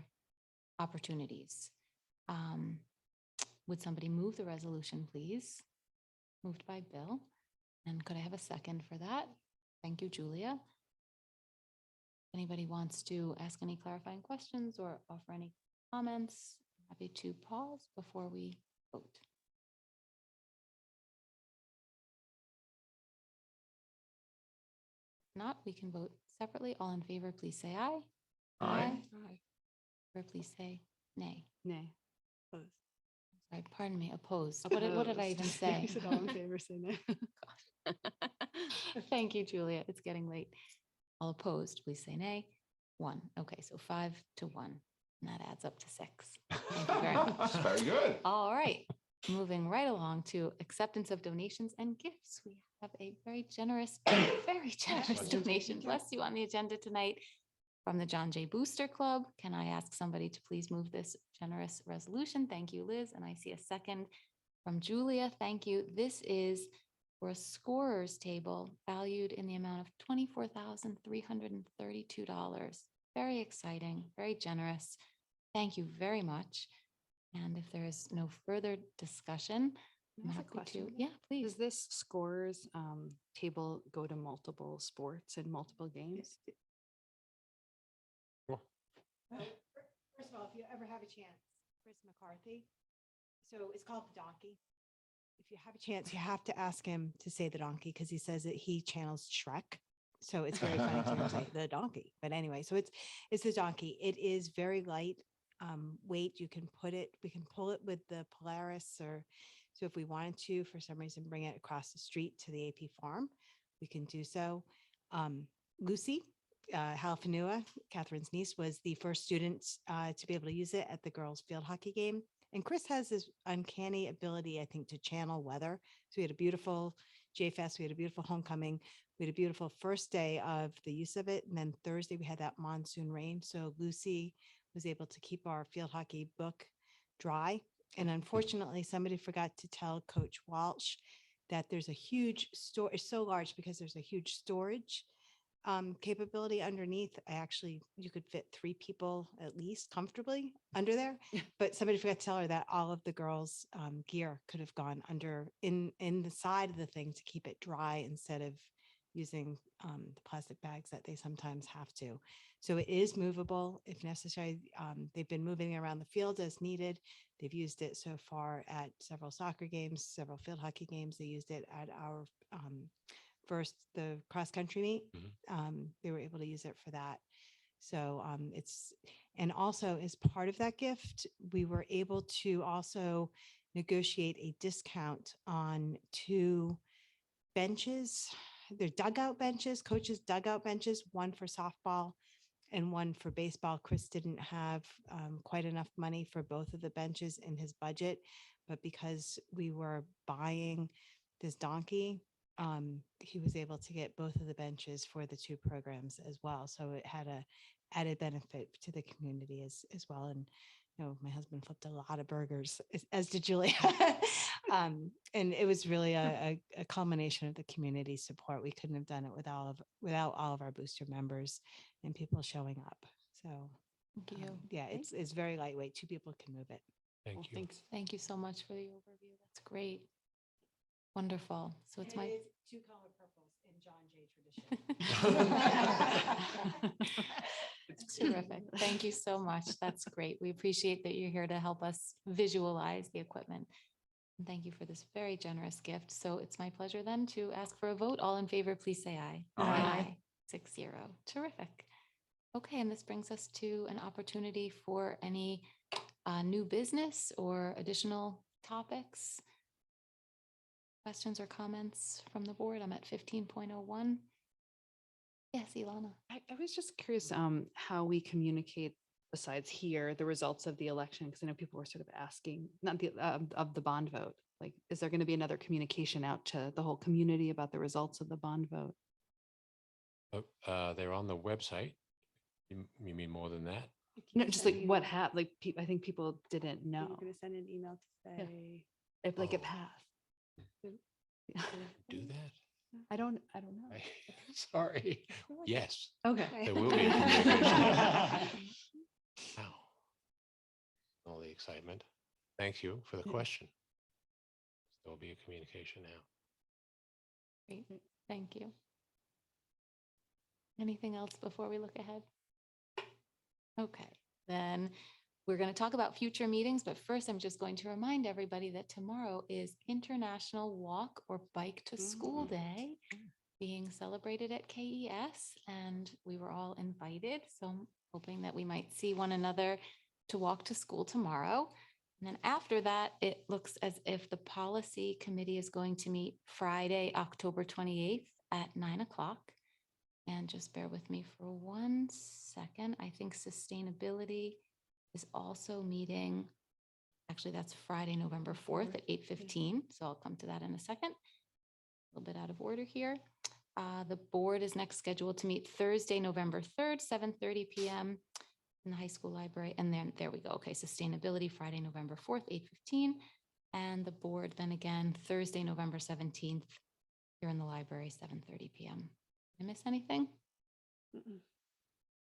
opportunities. Would somebody move the resolution, please? Moved by Bill. And could I have a second for that? Thank you, Julia. Anybody wants to ask any clarifying questions or offer any comments? Happy to pause before we vote. If not, we can vote separately. All in favor, please say aye. Aye. Or please say nay. Nay. Sorry, pardon me, opposed. What did I even say? You said all in favor, say nay. Thank you, Julia. It's getting late. All opposed, please say nay. 1. Okay, so 5 to 1. And that adds up to 6. Thank you very much. Very good. All right. Moving right along to acceptance of donations and gifts. We have a very generous donation. Bless you on the agenda tonight from the John J. Booster Club. Can I ask somebody to please move this generous resolution? Thank you, Liz. And I see a second from Julia. Thank you. This is for a scorer's table valued in the amount of $24,332. Very exciting, very generous. Thank you very much. And if there is no further discussion, I'm That's a happy question. to, yeah, please. Does this scorers table go to multiple sports and multiple games? First of all, if you ever have a chance, Chris McCarthy. So it's called The Donkey. If you have a chance, you have to ask him to say the donkey because he says that he channels Shrek. So it's very funny to hear him say the donkey. But anyway, so it's the donkey. It is very light weight. We can pull it with the Polaris, or so if we wanted to, for some reason, bring it across the street to the AP farm, we can do so. Lucy Halfanua, Catherine's niece, was the first student to be able to use it at the girls' field hockey game. And Chris has this uncanny ability, I think, to channel weather. So we had a beautiful J-Fest, we had a beautiful homecoming, we had a beautiful first day of the use of it. And then Thursday we had that monsoon rain. So Lucy was able to keep our field hockey book dry. And unfortunately, somebody forgot to tell Coach Walsh that there's a huge store. It's so large because there's a huge storage capability underneath. You could fit 3 people at least comfortably under there, but somebody forgot to tell her that all of the girls' gear could have gone under in the side of the thing to keep it dry instead of using the plastic bags that they sometimes have to. So it is movable if necessary. They've been moving it around the field as needed. They've used it so far at several soccer games, several field hockey games. They used it at our the cross country meet. They were able to use it for that. So and also as part of that gift, we were able to also negotiate a discount on 2 benches. They're dugout benches, coaches' dugout benches, one for softball and one for baseball. Chris didn't have quite enough money for both of the benches in his budget, but because we were buying this donkey, he was able to get both of the benches for the 2 programs as well. So it had a added benefit to the community as well. And my husband flipped a lot of burgers, as did Julia. And it was really a culmination of the community support. We couldn't have done it without all of our booster members and people showing up. So Thank you. yeah, it's very lightweight. 2 people can move it. Thank you. Thanks. Thank you so much for the overview. That's great. Wonderful. So it's my 2 color purples in John Jay tradition. It's terrific. Thank you so much. That's great. We appreciate that you're here to help us visualize the equipment. And thank you for this very generous gift. So it's my pleasure then to ask for a vote. All in favor, please say aye. Aye. 6-0. Terrific. Okay, and this brings us to an opportunity for any new business or additional topics. Questions or comments from the board? I'm at 15.01. Yes, Ilana. I was just curious how we communicate besides here the results of the election, because I know people were sort of asking, not the of the bond vote. Like, is there going to be another communication out to the whole community about the results of the bond vote? They're on the website. You mean more than that? No, just like what happened. Like, I think people didn't know. You're going to send an email to say, If like it passed. Do that? I don't know. Sorry. Yes. Okay. There will be a communication. Wow. All the excitement. Thank you for the question. There will be a communication now. Great, thank you. Anything else before we look ahead? Okay, then we're going to talk about future meetings, but first I'm just going to remind everybody that tomorrow is International Walk or Bike to School Day being celebrated at KES, and we were all invited. So I'm hoping that we might see one another to walk to school tomorrow. And then after that, it looks as if the policy committee is going to meet Friday, October 28th at 9 o'clock. And just bear with me for 1 second. I think sustainability is also meeting. Actually, that's Friday, November 4th at 8:15. So I'll come to that in a second. A little bit out of order here. The board is next scheduled to meet Thursday, November 3rd, 7:30 p.m. in the high school library. And then there we go. Okay, sustainability, Friday, November 4th, 8:15. And the board then again, Thursday, November 17th, here in the library, 7:30 p.m. Did I miss anything?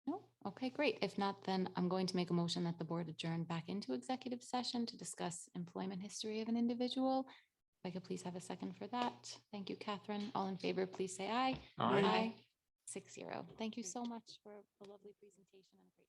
No? Okay, great. If not, then I'm going to make a motion that the board adjourn back into executive session to discuss employment history of an individual. If I could please have a second for that. Thank you, Catherine. All in favor, please say aye. Aye. 6-0. Thank you so much for the lovely presentation and a great